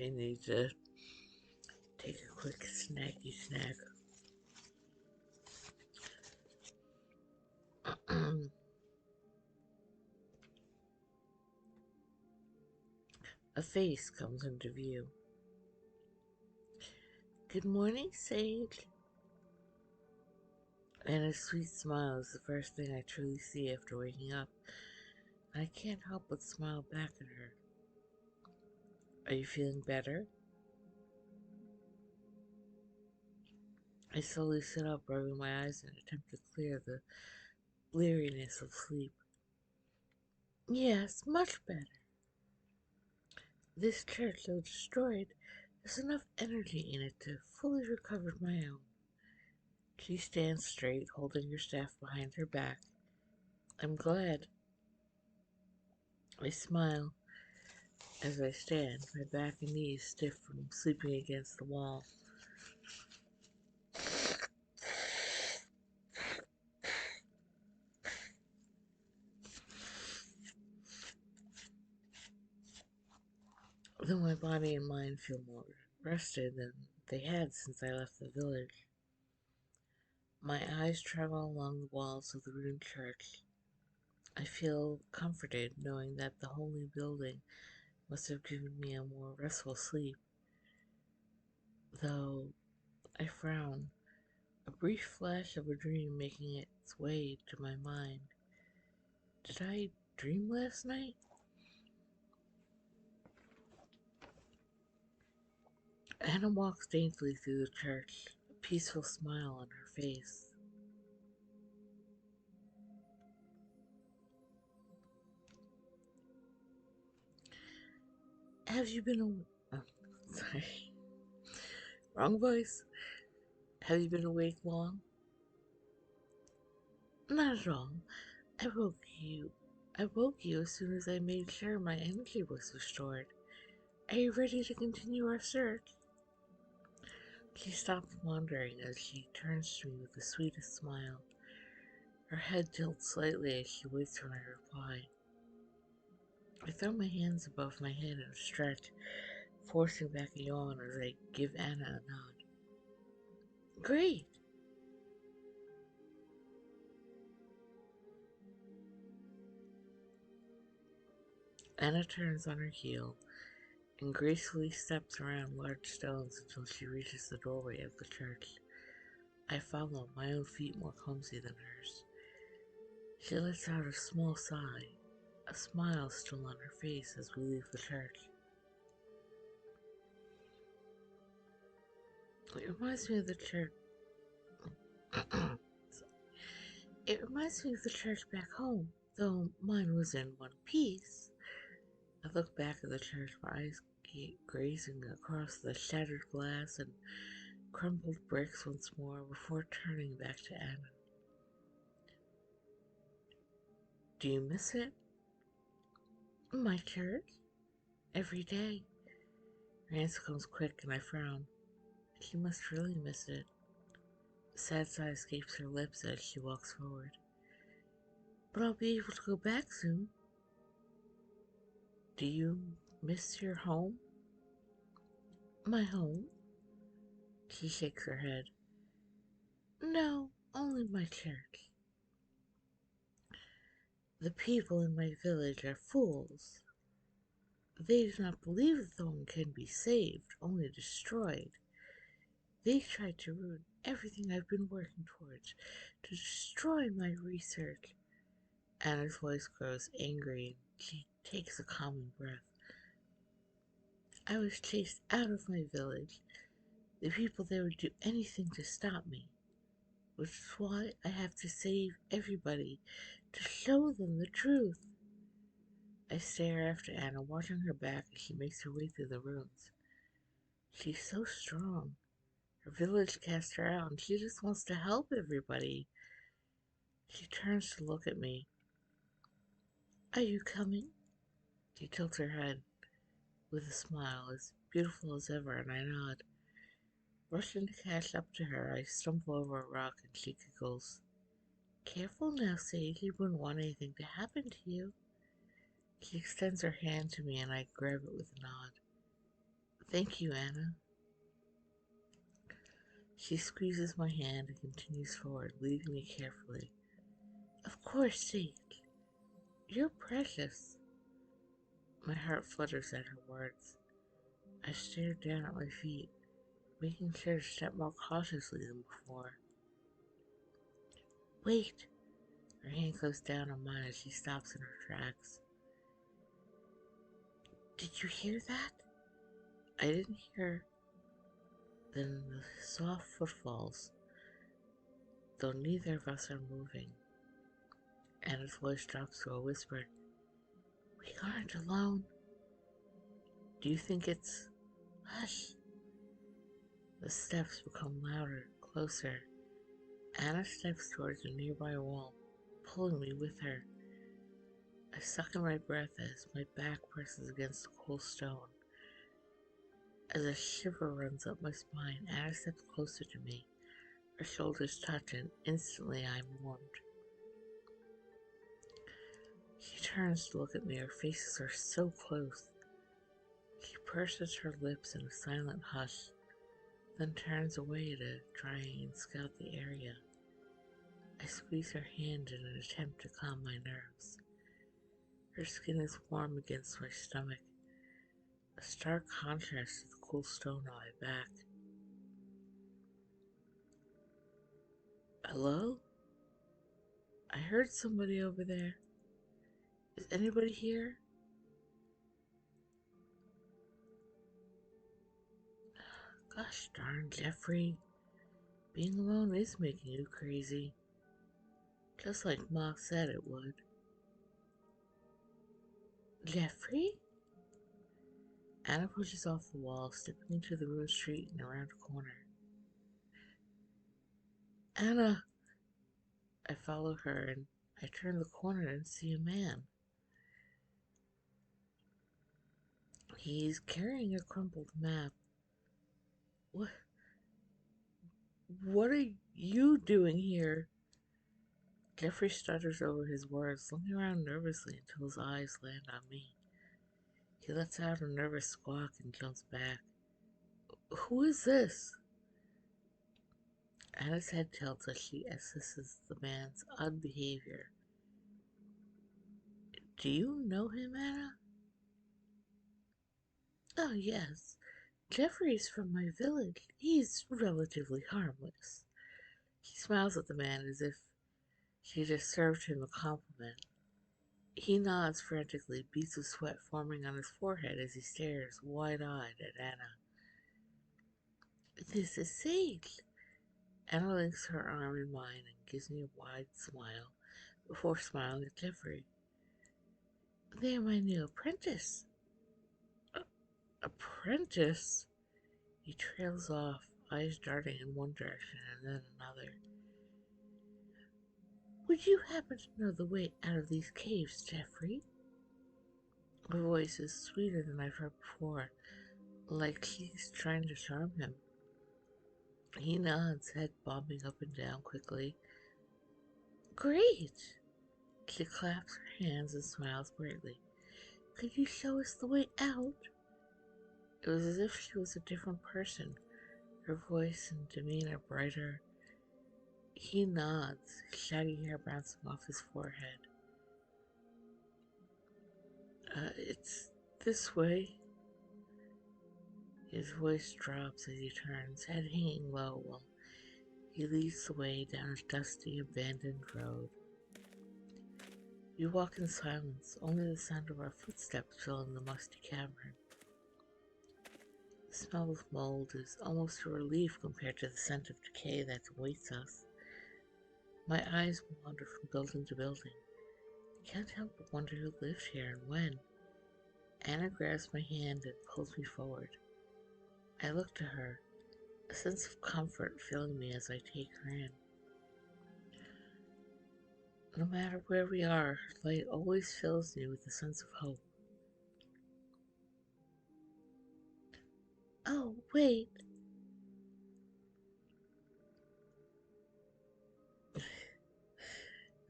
I need to take a quick snacky snack. A face comes into view. Good morning, Sage. And a sweet smile is the first thing I truly see after waking up. I can't help but smile back at her. Are you feeling better? I slowly sit up, rubbing my eyes in an attempt to clear the bleariness of sleep. Yes, much better. This church, though destroyed, has enough energy in it to fully recover my own. She stands straight, holding her staff behind her back. I'm glad. I smile as I stand, my back and knees stiff from sleeping against the wall. Though my body and mind feel more rested than they had since I left the village. My eyes travel along the walls of the ruined church. I feel comforted knowing that the holy building must have given me a more restful sleep, though I frown, a brief flash of a dream making its way to my mind. Did I dream last night? Anna walks daintily through the church, a peaceful smile on her face. Have you been sorry, wrong voice. Have you been awake long? Not at all. I woke you. I woke you as soon as I made sure my energy was restored. Are you ready to continue our search? She stops wandering as she turns to me with the sweetest smile. Her head tilts slightly as she waits for my reply. I throw my hands above my head and stretch, forcing back a yawn as I give Anna a nod. Great! Anna turns on her heel and gracefully steps around large stones until she reaches the doorway of the church. I follow, my own feet more clumsy than hers. She lets out a small sigh, a smile still on her face as we leave the church. It reminds me of the church. It reminds me of the church back home, though mine was in one piece. I look back at the church, my eyes grazing across the shattered glass and crumbled bricks once more before turning back to Anna. Do you miss it? My church? Every day. Her answer comes quick and I frown. She must really miss it. A sad sigh escapes her lips as she walks forward. But I'll be able to go back soon. Do you miss your home? My home? She shakes her head. No, only my church. The people in my village are fools. They do not believe the throne can be saved, only destroyed. They tried to ruin everything I've been working towards, to destroy my research. Anna's voice grows angry and she takes a calming breath. I was chased out of my village. The people there would do anything to stop me, which is why I have to save everybody, to show them the truth. I stare after Anna, watching her back as she makes her way through the rooms. She's so strong. Her village cast her out and she just wants to help everybody. She turns to look at me. Are you coming? She tilts her head with a smile as beautiful as ever, and I nod. Rushing to catch up to her, I stumble over a rock and she giggles. Careful now, Sage. You wouldn't want anything to happen to you. She extends her hand to me and I grab it with a nod. Thank you, Anna. She squeezes my hand and continues forward, leading me carefully. Of course, Sage. You're precious. My heart flutters at her words. I stare down at my feet, making sure to step more cautiously than before. Wait! Her hand goes down on mine as she stops in her tracks. Did you hear that? I didn't hear. Then the soft footfalls, though neither of us are moving. Anna's voice drops to a whisper. We aren't alone. Do you think it's... Hush! The steps become louder, closer. Anna steps towards a nearby wall, pulling me with her. I suck in my breath as my back presses against the cool stone. As a shiver runs up my spine, Anna steps closer to me. Her shoulders touch and instantly I am warmed. She turns to look at me. Her faces are so close. She purses her lips in a silent hush, then turns away to try and scout the area. I squeeze her hand in an attempt to calm my nerves. Her skin is warm against my stomach, a stark contrast to the cool stone on my back. Hello? I heard somebody over there. Is anybody here? Gosh darn, Jeffrey. Being alone is making you crazy. Just like Ma said it would. Jeffrey? Anna pushes off the wall, stepping into the ruined street and around a corner. Anna! I follow her and I turn the corner and see a man. He's carrying a crumpled map. What? What are you doing here? Jeffrey stutters over his words, looking around nervously until his eyes land on me. He lets out a nervous squawk and jumps back. Who is this? Anna's head tilts as she assesses the man's odd behavior. Do you know him, Anna? Oh, yes. Jeffrey's from my village. He's relatively harmless. He smiles at the man as if she just served him a compliment. He nods frantically, beads of sweat forming on his forehead as he stares wide-eyed at Anna. This is Sage. Anna links her arm in mine and gives me a wide smile before smiling at Jeffrey. They're my new apprentice. Apprentice? He trails off, eyes darting in one direction and then another. Would you happen to know the way out of these caves, Jeffrey? Her voice is sweeter than I've heard before, like she's trying to charm him. He nods, head bobbing up and down quickly. Great! She claps her hands and smiles brightly. Could you show us the way out? It was as if she was a different person, her voice and demeanor brighter. He nods, shaggy hair bouncing off his forehead. It's this way. His voice drops as he turns, head hanging low while he leads the way down a dusty, abandoned road. We walk in silence, only the sound of our footsteps filling the musty cavern. The smell of mold is almost a relief compared to the scent of decay that awaits us. My eyes wander from building to building. I can't help but wonder who lived here and when. Anna grabs my hand and pulls me forward. I look to her, a sense of comfort filling me as I take her in. No matter where we are, her light always fills me with a sense of hope. Oh, wait!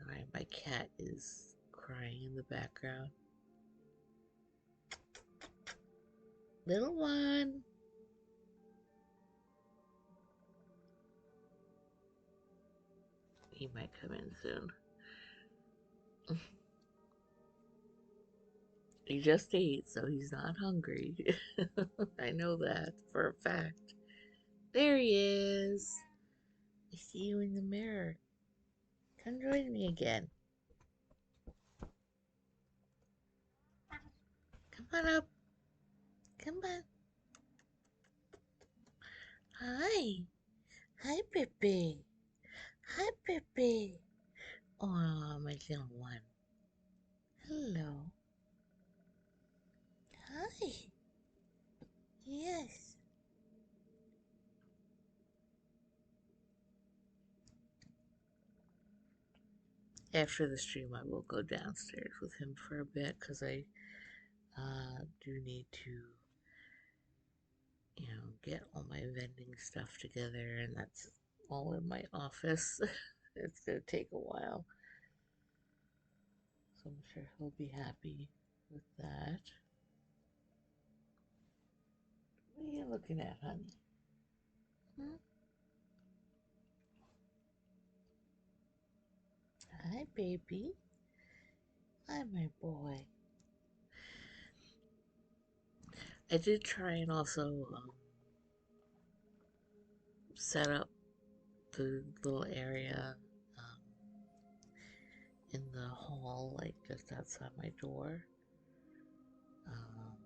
Alright, my cat is crying in the background. Little one! He might come in soon. He just ate, so he's not hungry. I know that for a fact. There he is. I see you in the mirror. Come join me again. Come on up. Come on. Hi. Hi, Pippi. Hi, Pippi. Oh, my little one. Hello. Hi. Yes. After the stream, I will go downstairs with him for a bit because I do need to, get all my vending stuff together, and that's all in my office. It's gonna take a while, so I'm sure he'll be happy with that. What are you looking at, honey? Hmm? Hi, baby. Hi, my boy. I did try and also set up the little area um, in the hall, like just outside my door. Um,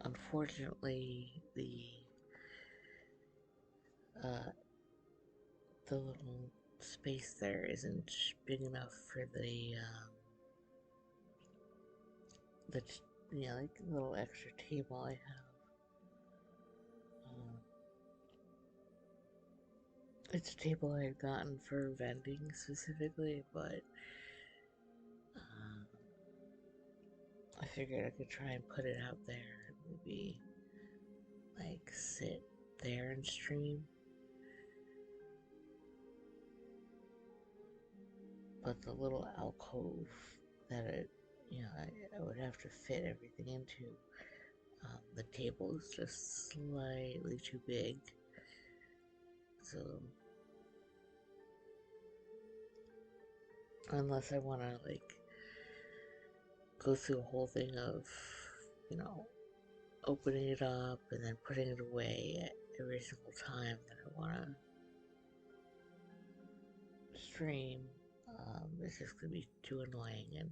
Unfortunately, uh, the little space there isn't big enough for the like little extra table I have. Um, it's a table I had gotten for vending specifically, but uh, I figured I could try and put it out there and maybe like sit there and stream. But the little alcove that I would have to fit everything into, the table is just slightly too big. So unless I want to like go through a whole thing of, you know, opening it up and then putting it away every single time that I want to stream, it's just gonna be too annoying, and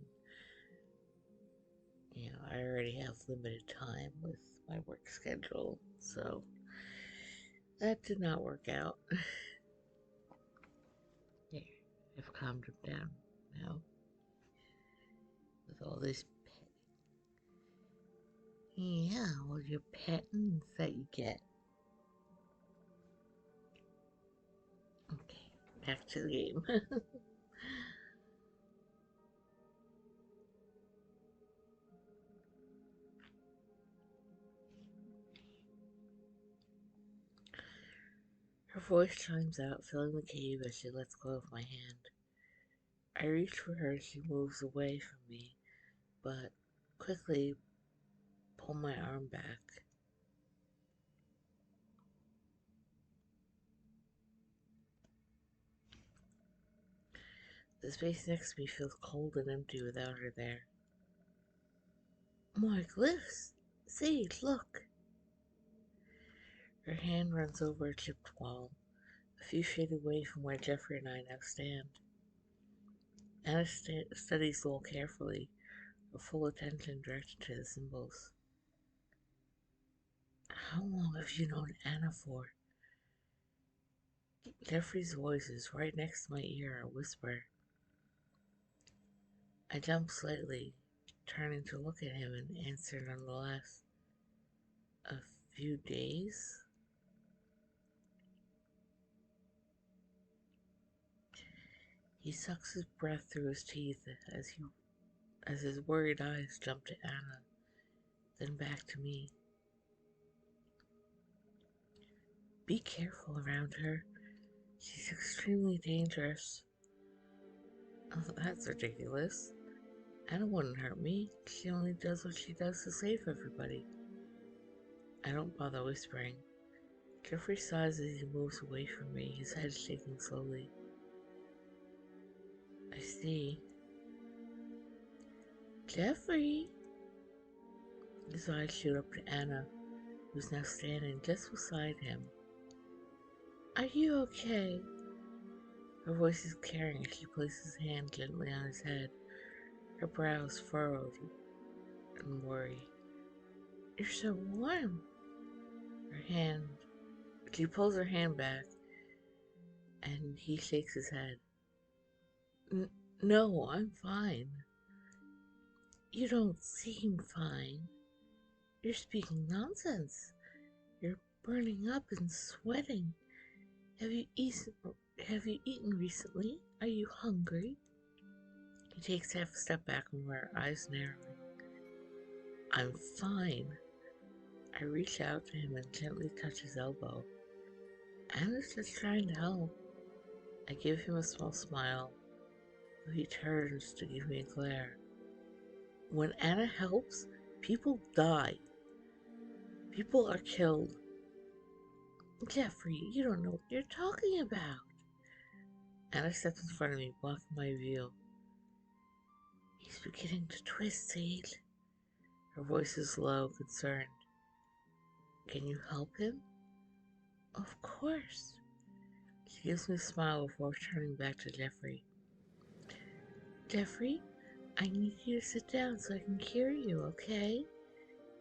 I already have limited time with my work schedule, so that did not work out. There, I've calmed him down now with all this pet. Yeah, all your pettings that you get. Okay, back to the game. Her voice chimes out, filling the cave as she lets go of my hand. I reach for her as she moves away from me, but quickly pull my arm back. The space next to me feels cold and empty without her there. More glyphs! See, look! Her hand runs over a chipped wall, a few feet away from where Jeffrey and I now stand. Anna studies the wall carefully, her full attention directed to the symbols. How long have you known Anna for? Jeffrey's voice is right next to my ear, a whisper. I jump slightly, turning to look at him and answer nonetheless. A few days? He sucks his breath through his teeth as his worried eyes jump to Anna, then back to me. Be careful around her. She's extremely dangerous. Oh, that's ridiculous. Anna wouldn't hurt me. She only does what she does to save everybody. I don't bother whispering. Jeffrey sighs as he moves away from me, his head shaking slowly. I see. Jeffrey! His eyes shoot up to Anna, who's now standing just beside him. Are you okay? Her voice is caring as she places his hand gently on his head, her brows furrowed in worry. You're so warm. Her hand. She pulls her hand back, and he shakes his head. No, I'm fine. You don't seem fine. You're speaking nonsense. You're burning up and sweating. Have you eaten recently? Are you hungry? He takes half a step back from her, eyes narrowing. I'm fine. I reach out to him and gently touch his elbow. Anna's just trying to help. I give him a small smile, though he turns to give me a glare. When Anna helps, people die. People are killed. Jeffrey, you don't know what you're talking about. Anna steps in front of me, blocking my view. He's beginning to twist, Sage. Her voice is low, concerned. Can you help him? Of course. She gives me a smile before turning back to Jeffrey. Jeffrey, I need you to sit down so I can cure you, okay?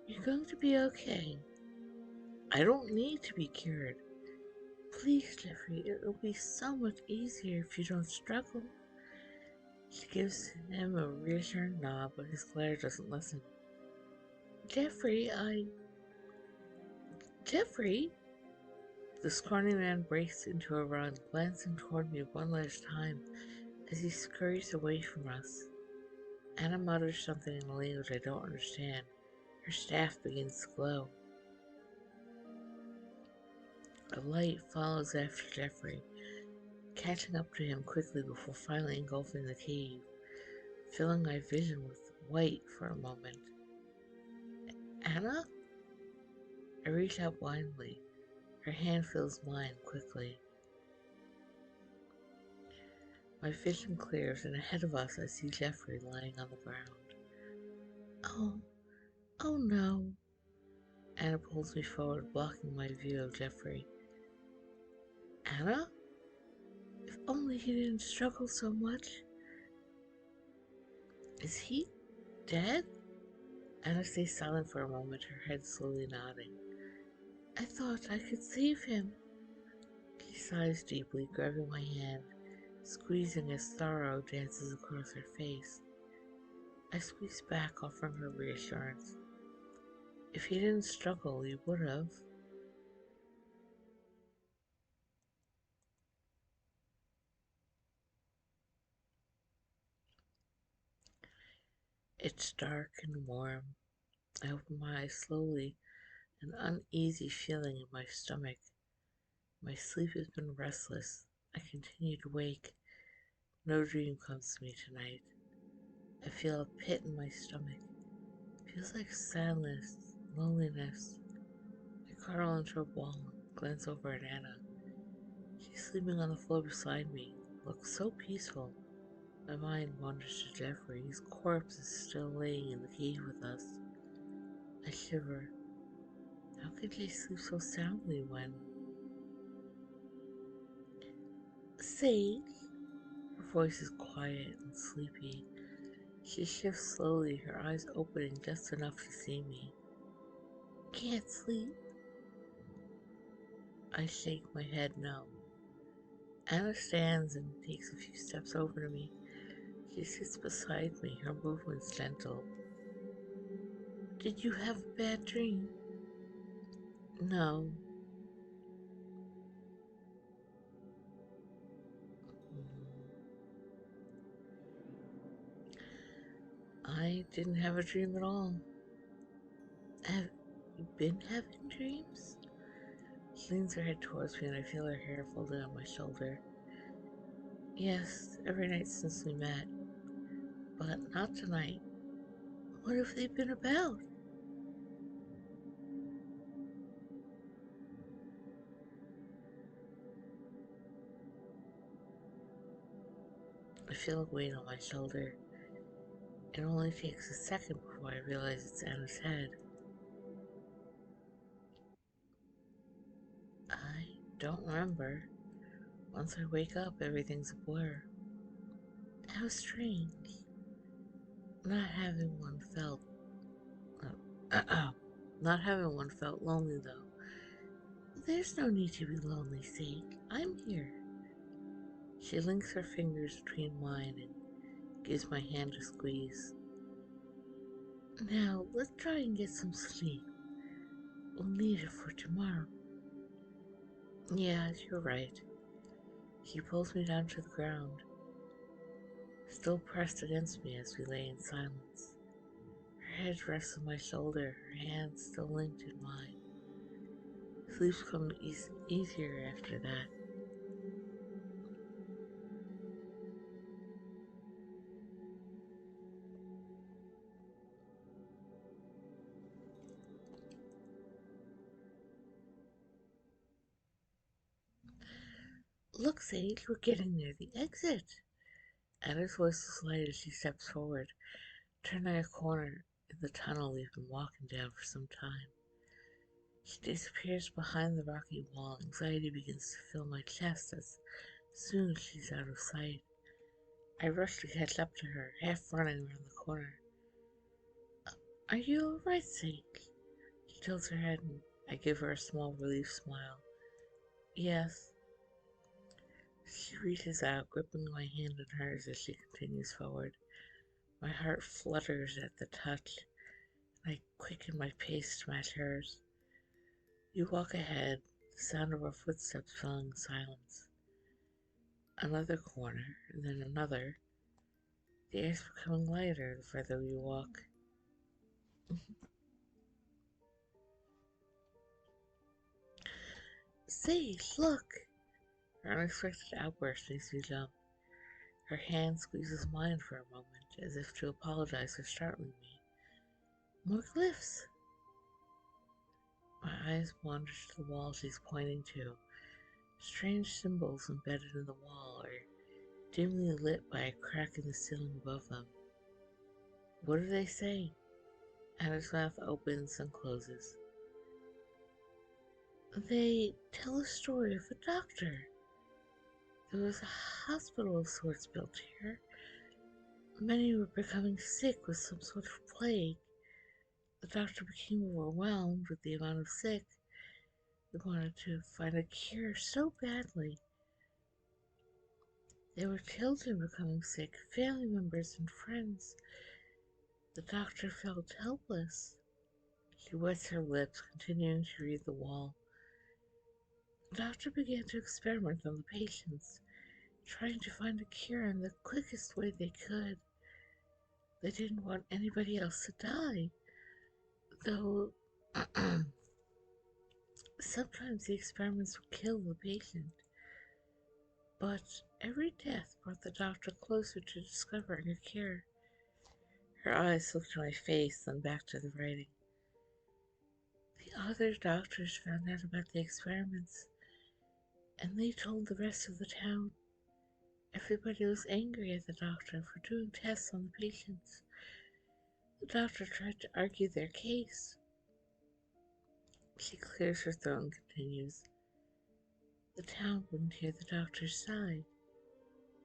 You're going to be okay. I don't need to be cured. Please, Jeffrey, it'll be so much easier if you don't struggle. She gives him a reassuring nod, but his glare doesn't listen. Jeffrey, Jeffrey! The scrawny man breaks into a run, glancing toward me one last time as he scurries away from us. Anna mutters something in a language I don't understand. Her staff begins to glow. A light follows after Jeffrey, catching up to him quickly before finally engulfing the cave, filling my vision with white for a moment. Anna? I reach out blindly. Her hand fills mine quickly. My vision clears, and ahead of us I see Jeffrey lying on the ground. Oh no. Anna pulls me forward, blocking my view of Jeffrey. Anna? If only he didn't struggle so much. Is he dead? Anna stays silent for a moment, her head slowly nodding. I thought I could save him. She sighs deeply, grabbing my hand, squeezing as sorrow dances across her face. I squeeze back, offering her reassurance. If he didn't struggle, he would have. It's dark and warm. I open my eyes slowly, an uneasy feeling in my stomach. My sleep has been restless. I continue to wake. No dream comes to me tonight. I feel a pit in my stomach. It feels like sadness, loneliness. I curl into a ball and glance over at Anna. She's sleeping on the floor beside me, looks so peaceful. My mind wanders to Jeffrey. His corpse is still laying in the cave with us. I shiver. How could they sleep so soundly when... Sage? Her voice is quiet and sleepy. She shifts slowly, her eyes opening just enough to see me. Can't sleep? I shake my head no. Anna stands and takes a few steps over to me. She sits beside me, her movements gentle. Did you have a bad dream? No. I didn't have a dream at all. Have you been having dreams? She leans her head towards me and I feel her hair folded on my shoulder. Yes, every night since we met. But not tonight. What have they been about? A feel a weight on my shoulder. It only takes a second before I realize it's Anna's head. I don't remember. Once I wake up, everything's a blur. How strange. Not having one felt. Not having one felt lonely though. There's no need to be lonely, Sake. I'm here. She links her fingers between mine and gives my hand a squeeze. Now, let's try and get some sleep. We'll need it for tomorrow. Yeah, you're right. She pulls me down to the ground, still pressed against me as we lay in silence. Her head rests on my shoulder, her hands still linked in mine. Sleep's come easier after that. Look, Sage, we're getting near the exit. Anna's voice is light as she steps forward, turning a corner in the tunnel we've been walking down for some time. She disappears behind the rocky wall. Anxiety begins to fill my chest as soon as she's out of sight. I rush to catch up to her, half running around the corner. Are you all right, Sake? She tilts her head and I give her a small relief smile. Yes. She reaches out, gripping my hand in hers as she continues forward. My heart flutters at the touch, and I quicken my pace to match hers. You walk ahead, the sound of our footsteps filling the silence. Another corner, and then another. The air's becoming lighter the further we walk. Sage, look! Her unexpected outburst makes me jump. Her hand squeezes mine for a moment, as if to apologize for startling me. More glyphs! My eyes wander to the wall she's pointing to. Strange symbols embedded in the wall are dimly lit by a crack in the ceiling above them. What do they say? Anna's mouth opens and closes. They tell a story of a doctor. There was a hospital of sorts built here. Many were becoming sick with some sort of plague. The doctor became overwhelmed with the amount of sick. They wanted to find a cure so badly. There were children becoming sick, family members and friends. The doctor felt helpless. She wets her lips, continuing to read the wall. The doctor began to experiment on the patients, trying to find a cure in the quickest way they could. They didn't want anybody else to die, though sometimes the experiments would kill the patient. But every death brought the doctor closer to discovering a cure. Her eyes looked to my face, then back to the writing. The other doctors found out about the experiments, and they told the rest of the town. Everybody was angry at the doctor for doing tests on the patients. The doctor tried to argue their case. She clears her throat and continues. The town wouldn't hear the doctor's side.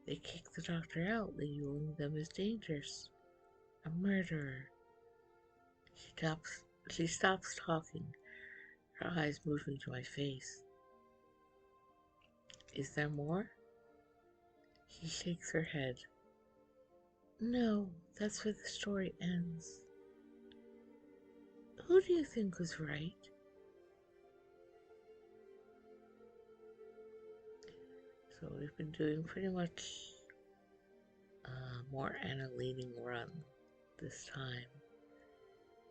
They kicked the doctor out, labeling them as dangerous. A murderer. She stops talking, her eyes moving to my face. Is there more? She shakes her head. No, that's where the story ends. Who do you think was right? So we've been doing pretty much more Anna leading run this time.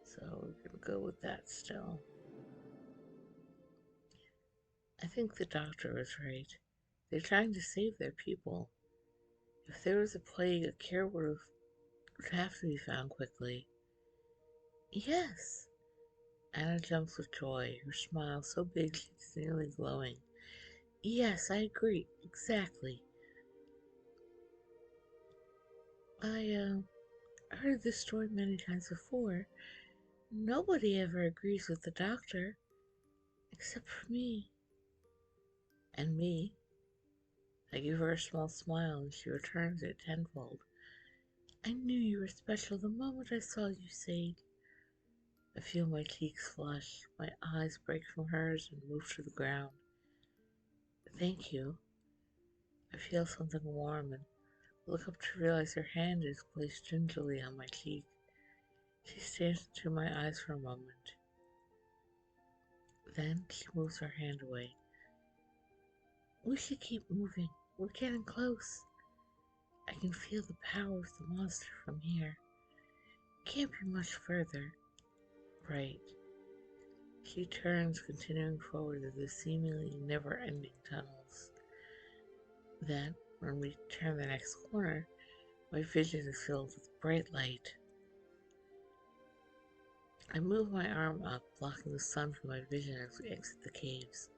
So we're gonna go with that still. I think the doctor was right. They're trying to save their people. If there was a plague, a cure would have to be found quickly. Yes! Anna jumps with joy, her smile so big she's nearly glowing. Yes, I agree. Exactly. I heard this story many times before. Nobody ever agrees with the doctor, except for me. And me. I give her a small smile and she returns it tenfold. I knew you were special the moment I saw you, Sade. I feel my cheeks flush, my eyes break from hers and move to the ground. Thank you. I feel something warm and look up to realize her hand is placed gingerly on my cheek. She stares into my eyes for a moment. Then she moves her hand away. We should keep moving. We're getting close. I can feel the power of the monster from here. Can't be much further. Right. She turns, continuing forward through the seemingly never-ending tunnels. Then, when we turn the next corner, my vision is filled with bright light. I move my arm up, blocking the sun from my vision as we exit the caves.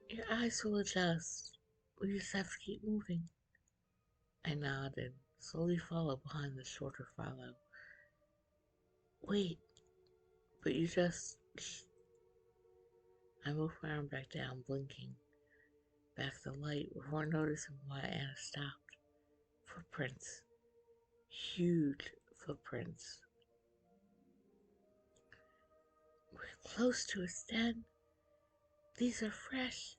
Your eyes will adjust. We just have to keep moving. I nod and slowly follow behind the shorter follow. Wait, but you just... I move my arm back down, blinking back the light before noticing why Anna stopped. Footprints. Huge footprints. We're close to its den. These are fresh.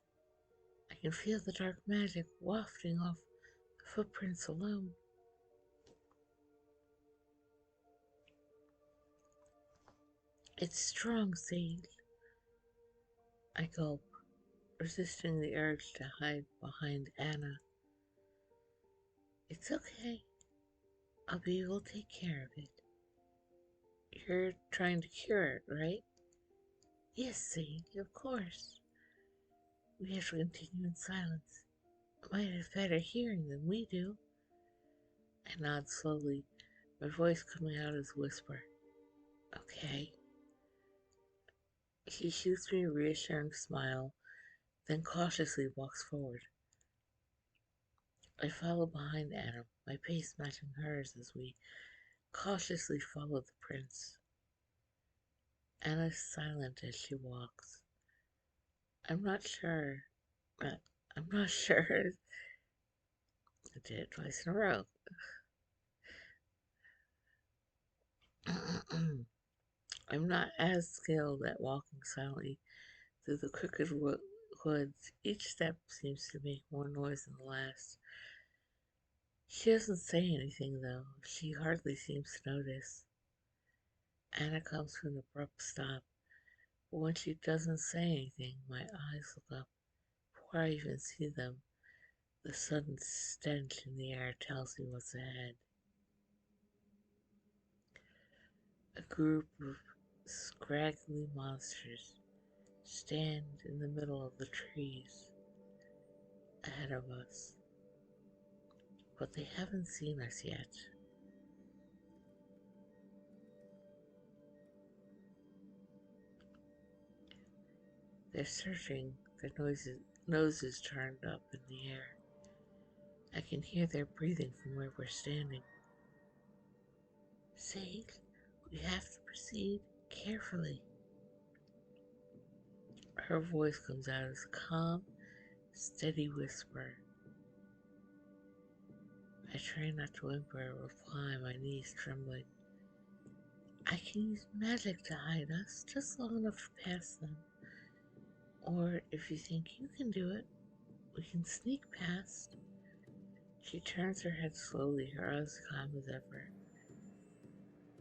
I can feel the dark magic wafting off the footprints alone. It's strong, Sage. I gulp, resisting the urge to hide behind Anna. It's okay. I'll be able to take care of it. You're trying to cure it, right? Yes, Sage, of course. We have to continue in silence. It might have better hearing than we do. I nod slowly, my voice coming out as a whisper. Okay. She shoots me a reassuring smile, then cautiously walks forward. I follow behind Anna, my pace matching hers as we cautiously follow the prince. Anna is silent as she walks. I'm not sure. Uh, I'm not sure. I did it twice in a row. I'm not as skilled at walking silently through the crooked woods. Each step seems to make more noise than the last. She doesn't say anything, though. She hardly seems to notice. Anna comes to an abrupt stop, but when she doesn't say anything, my eyes look up. Before I even see them, the sudden stench in the air tells me what's ahead. A group of scraggly monsters stand in the middle of the trees ahead of us, but they haven't seen us yet. They're searching, their noses turned up in the air. I can hear their breathing from where we're standing. Sage, we have to proceed carefully. Her voice comes out as a calm, steady whisper. I try not to whimper or reply, my knees trembling. I can use magic to hide us just long enough to pass them. Or if you think you can do it, we can sneak past. She turns her head slowly, her eyes calm as ever.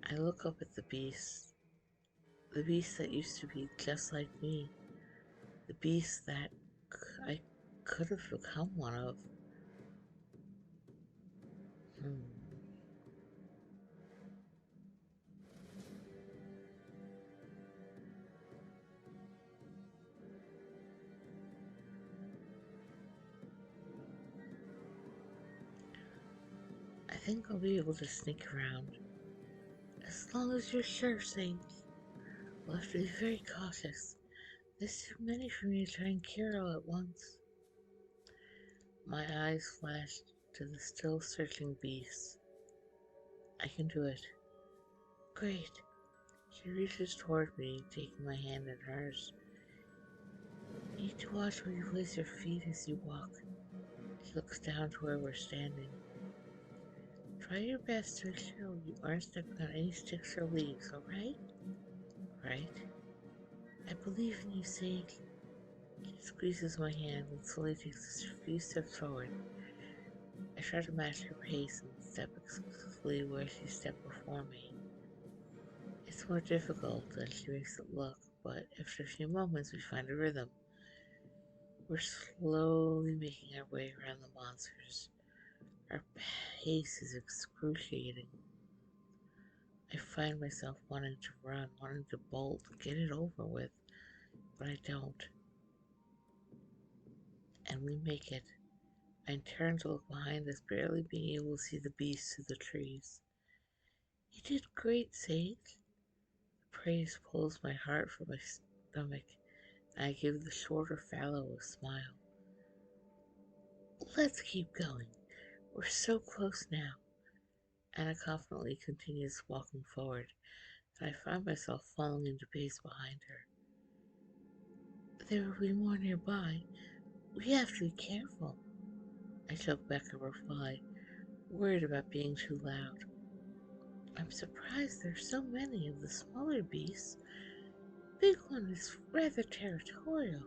I look up at the beast that used to be just like me, the beast that I could have become one of. Hmm. I think I'll be able to sneak around. As long as you're sure, Sage. We'll have to be very cautious. There's too many for me to try and cure all at once. My eyes flashed to the still circling beast. I can do it. Great. She reaches toward me, taking my hand in hers. You need to watch where you place your feet as you walk. She looks down to where we're standing. Try your best to ensure you aren't stepping on any sticks or leaves, alright? Right? I believe in you, Sage. She squeezes my hand and slowly takes a few steps forward. I try to match her pace and step exclusively where she stepped before me. It's more difficult than she makes it look, but after a few moments we find a rhythm. We're slowly making our way around the monsters. Our pace is excruciating. I find myself wanting to run, wanting to bolt, get it over with, but I don't. And we make it. I turn to look behind us, barely being able to see the beast through the trees. You did great, Sage. Praise pulls my heart from my stomach, and I give the shorter fellow a smile. Let's keep going. We're so close now. Anna confidently continues walking forward, and I find myself falling into pace behind her. There will be more nearby. We have to be careful. I choke back a reply, worried about being too loud. I'm surprised there's so many of the smaller beasts. Big one is rather territorial,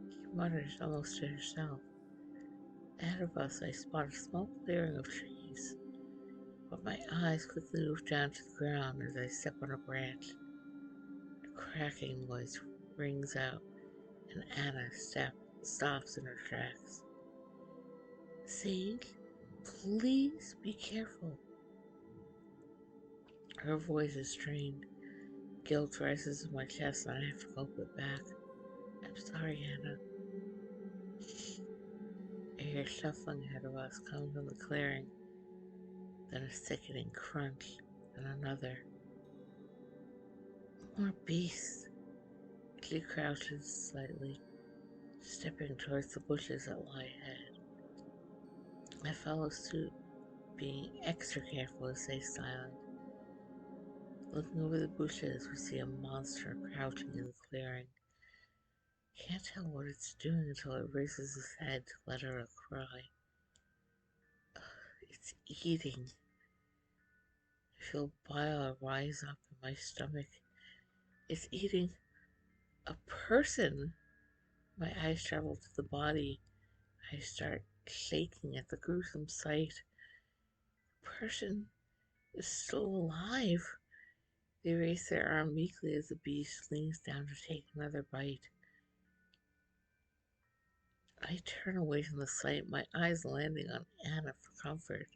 she mutters almost to herself. Ahead of us I spot a small clearing of trees, but my eyes quickly move down to the ground as I step on a branch. A cracking noise rings out, and Anna stops in her tracks. Sage, please be careful. Her voice is strained. Guilt rises in my chest and I have to gulp it back. I'm sorry, Anna. I hear shuffling ahead of us coming from the clearing, then a sickening crunch, and another. More beasts. She crouches slightly, stepping towards the bushes that lie ahead. I follow suit, being extra careful to stay silent. Looking over the bushes, we see a monster crouching in the clearing. Can't tell what it's doing until it raises its head to let out a cry. It's eating. I feel bile rise up in my stomach. It's eating a person. My eyes travel to the body. I start shaking at the gruesome sight. The person is still alive. They raise their arm meekly as the beast leans down to take another bite. I turn away from the sight, my eyes landing on Anna for comfort.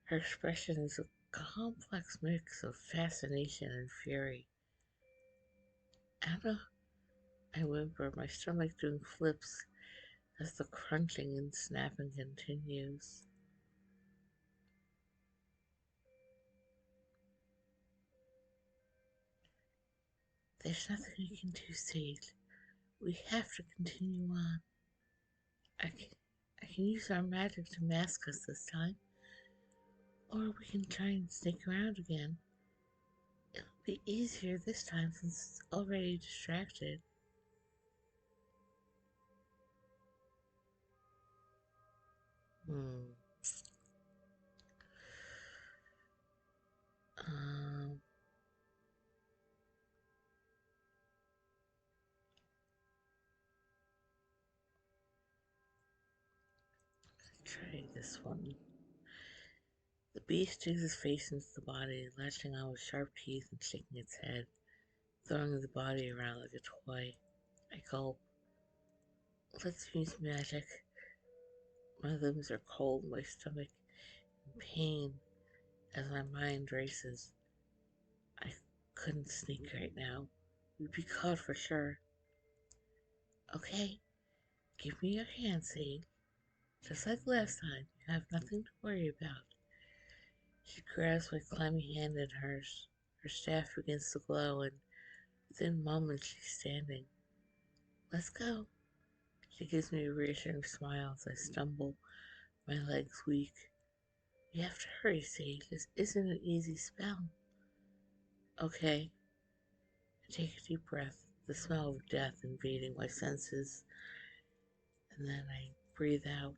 Her expression is a complex mix of fascination and fury. Anna, I whimper, my stomach doing flips as the crunching and snapping continues. There's nothing we can do, Sage. We have to continue on. I can use our magic to mask us this time, or we can try and sneak around again. It'll be easier this time since it's already distracted. Hmm. Um. Try this one. The beast digs its face into the body, latching on with sharp teeth and shaking its head, throwing the body around like a toy. I gulp. Let's use magic. My limbs are cold, my stomach in pain as my mind races. I couldn't sneak right now. We'd be caught for sure. Okay, give me your hand, Sage. Just like last time, you have nothing to worry about. She grabs my clammy hand in hers. Her staff begins to glow, and within moments she's standing. Let's go. She gives me a reassuring smile as I stumble, My legs weak. We have to hurry, Sage. This isn't an easy spell. Okay. I take a deep breath, the smell of death invading my senses, and then I breathe out.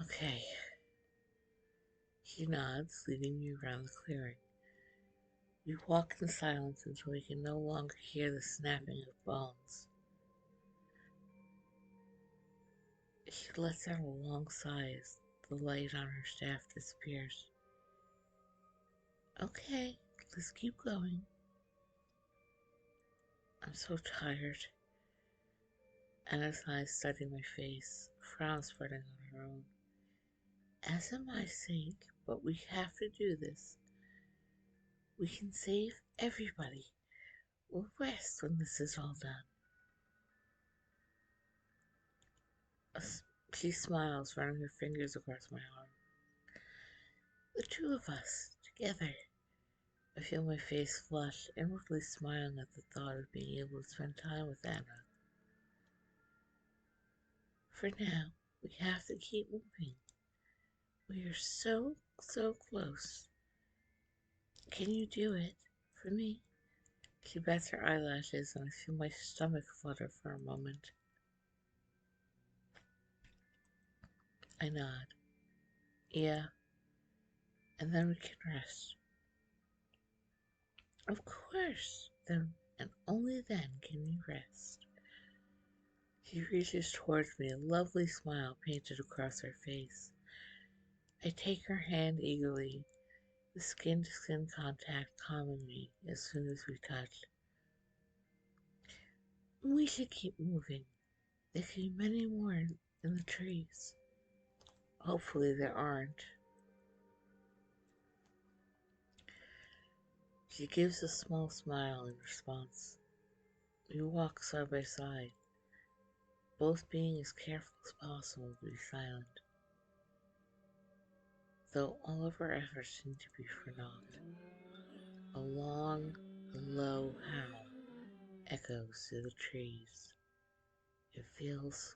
Okay. He nods, leading me around the clearing. We walk in silence until we can no longer hear the snapping of bones. She lets out a long sigh as the light on her staff disappears. Okay, let's keep going. I'm so tired. Anna's eyes study my face, frown spreading on her own. As am I, Saint, but we have to do this. We can save everybody. We'll rest when this is all done. She smiles, running her fingers across my arm. The two of us, together. I feel my face flush, inwardly smiling at the thought of being able to spend time with Anna. For now, we have to keep moving. We are so close. Can you do it for me? She bats her eyelashes, and I feel my stomach flutter for a moment. I nod. Yeah, and then we can rest. Of course, then and only then can we rest. She reaches towards me, a lovely smile painted across her face. I take her hand eagerly, the skin-to-skin contact calming me as soon as we touch. We should keep moving. There could be many more in the trees. Hopefully there aren't. She gives a small smile in response. We walk side by side, both being as careful as possible to be silent, though all of our efforts seem to be for naught. A long, low howl echoes through the trees. It feels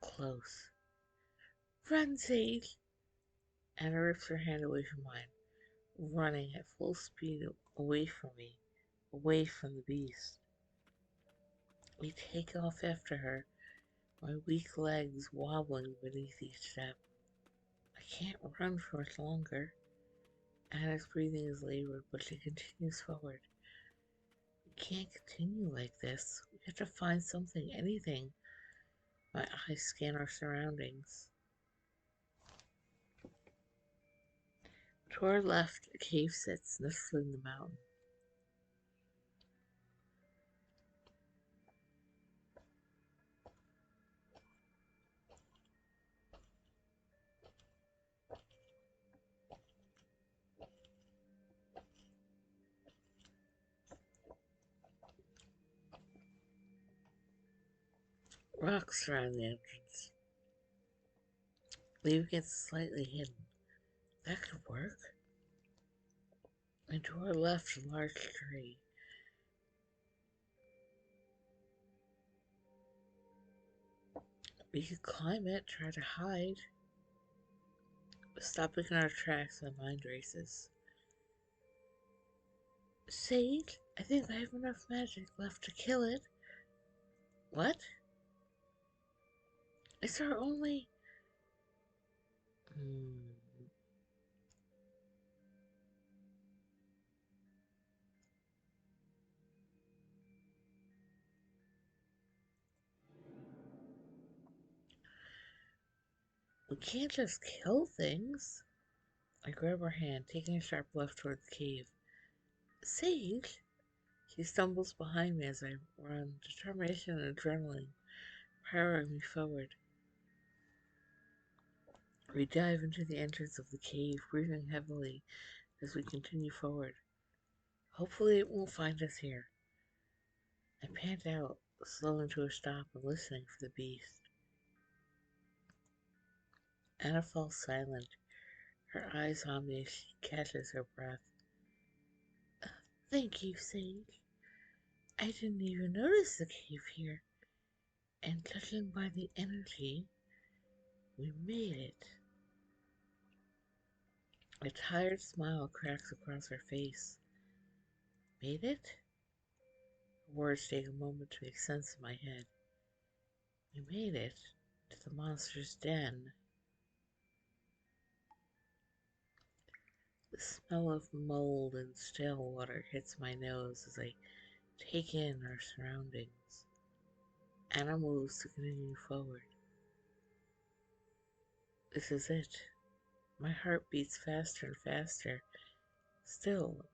close. Run, Sage! Anna rips her hand away from mine, running at full speed away from me, away from the beast. We take off after her, my weak legs wobbling beneath each step. I can't run for much longer. Anna's breathing is labored, but she continues forward. We can't continue like this. We have to find something, anything. My eyes scan our surroundings. To our left, a cave sits, nestled in the mountain. Rocks surround the entrance, leaving it slightly hidden. That could work. And to our left, a large tree. We could climb it, try to hide. Stopping in our tracks, my mind races. Sage, I think I have enough magic left to kill it. What? It's our only... We can't just kill things. I grab her hand, taking a sharp left toward the cave. Sage? She stumbles behind me as I run, determination and adrenaline powering me forward. We dive into the entrance of the cave, breathing heavily as we continue forward. Hopefully it won't find us here. I pant out, slowing to a stop and listening for the beast. Anna falls silent, her eyes on me as she catches her breath. Thank you, Sage. I didn't even notice the cave here. and judging by the energy, we made it. A tired smile cracks across her face. Made it? Words take a moment to make sense in my head. We made it to the monster's den. The smell of mold and stale water hits my nose as I take in our surroundings. Anna moves to continue forward. This is it. My heart beats faster and faster. Still,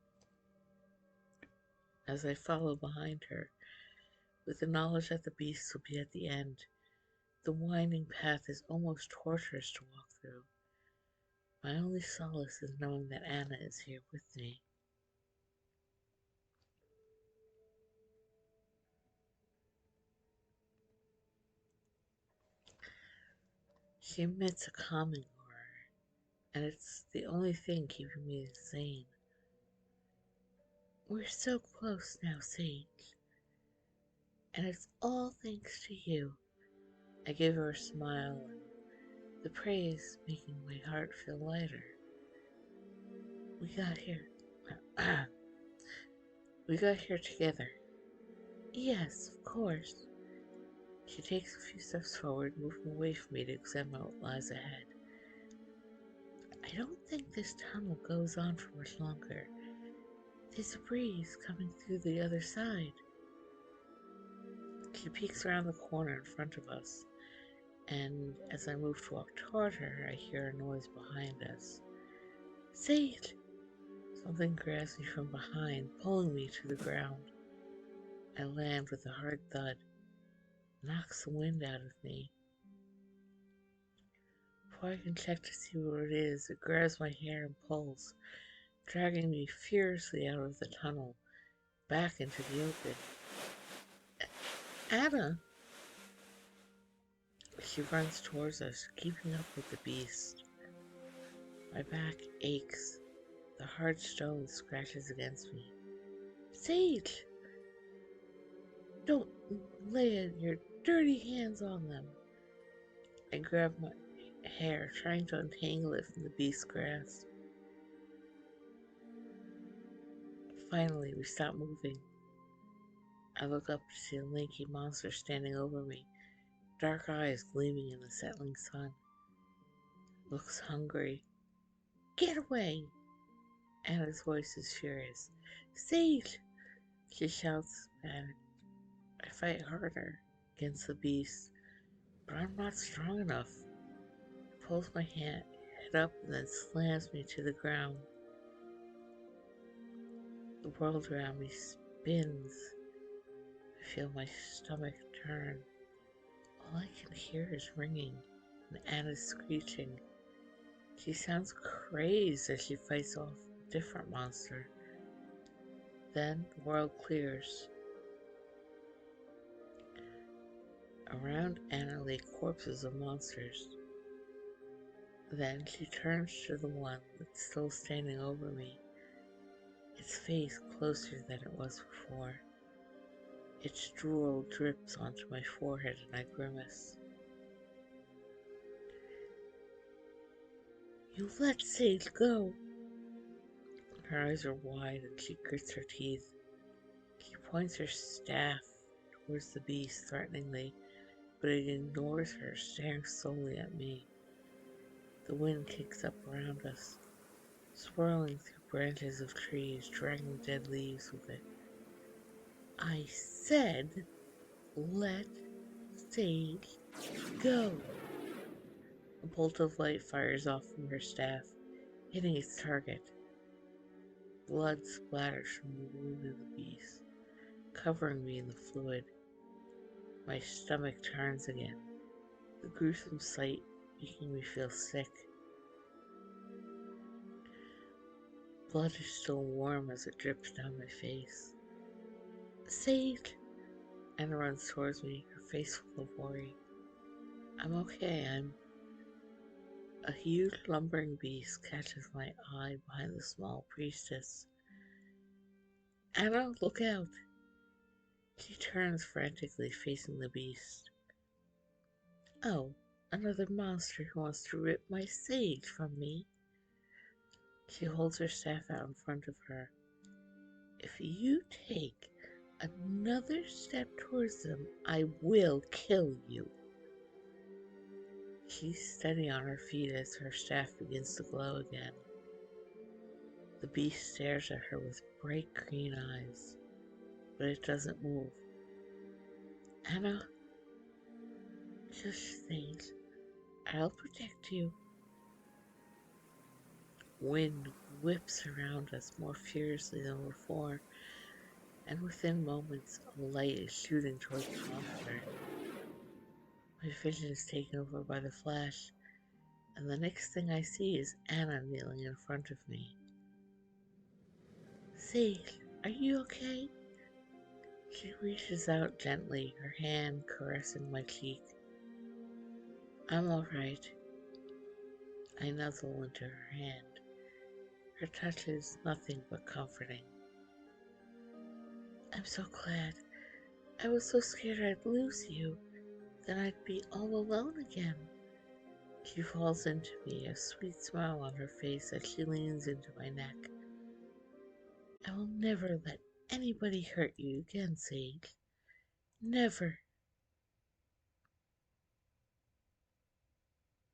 as I follow behind her, with the knowledge that the beast will be at the end, the winding path is almost torturous to walk through. My only solace is knowing that Anna is here with me. She emits a calming aura, and it's the only thing keeping me sane. We're so close now, Sage, and it's all thanks to you. I give her a smile, and the praise making my heart feel lighter. We got here. We got here together. Yes, of course. She takes a few steps forward, moving away from me to examine what lies ahead. I don't think this tunnel goes on for much longer. There's a breeze coming through the other side. She peeks around the corner in front of us, and as I move to walk toward her, I hear a noise behind us. Sage! Something grabs me from behind, pulling me to the ground. I land with a hard thud, knocks the wind out of me. Before I can check to see what it is, it grabs my hair and pulls, dragging me furiously out of the tunnel, back into the open. Anna! She runs towards us, keeping up with the beast. My back aches. The hard stone scratches against me. Sage! Don't lay your dirty hands on them. I grab my hair, trying to untangle it from the beast's grasp. Finally, we stop moving. I look up to see a lanky monster standing over me, dark eyes gleaming in the settling sun. Looks hungry. Get away! Anna's voice is furious. Sage! She shouts at it. I fight harder against the beast, but I'm not strong enough. It pulls my head up and then slams me to the ground. The world around me spins. I feel my stomach turn. All I can hear is ringing and Anna's screeching. She sounds crazed as she fights off a different monster. Then the world clears. Around Anna lay corpses of monsters. Then she turns to the one that's still standing over me, its face closer than it was before. Its drool drips onto my forehead and I grimace. You let Sage go! Her eyes are wide and she grits her teeth. She points her staff towards the beast threateningly, but it ignores her, staring solely at me. The wind kicks up around us, swirling through branches of trees, dragging dead leaves with it. I said, let Sage go. A bolt of light fires off from her staff, hitting its target. Blood splatters from the wound of the beast, covering me in the fluid. My stomach turns again, the gruesome sight making me feel sick. Blood is still warm as it drips down my face. Sage! Anna runs towards me, her face full of worry. I'm okay, A huge lumbering beast catches my eye behind the small priestess. Anna, look out! She turns frantically, facing the beast. Oh, another monster who wants to rip my sage from me. She holds her staff out in front of her. If you take another step towards them, I will kill you. She's steady on her feet as her staff begins to glow again. The beast stares at her with bright green eyes, but it doesn't move. Anna, just think, I'll protect you. Wind whips around us more furiously than before, and within moments a light is shooting towards the monster. My vision is taken over by the flash, and the next thing I see is Anna kneeling in front of me. Sage, are you okay? She reaches out gently, her hand caressing my cheek. I'm all right. I nuzzle into her hand. Her touch is nothing but comforting. I'm so glad. I was so scared I'd lose you. Then I'd be all alone again. She falls into me, a sweet smile on her face as she leans into my neck. I will never let anybody hurt you again, Sage. Never.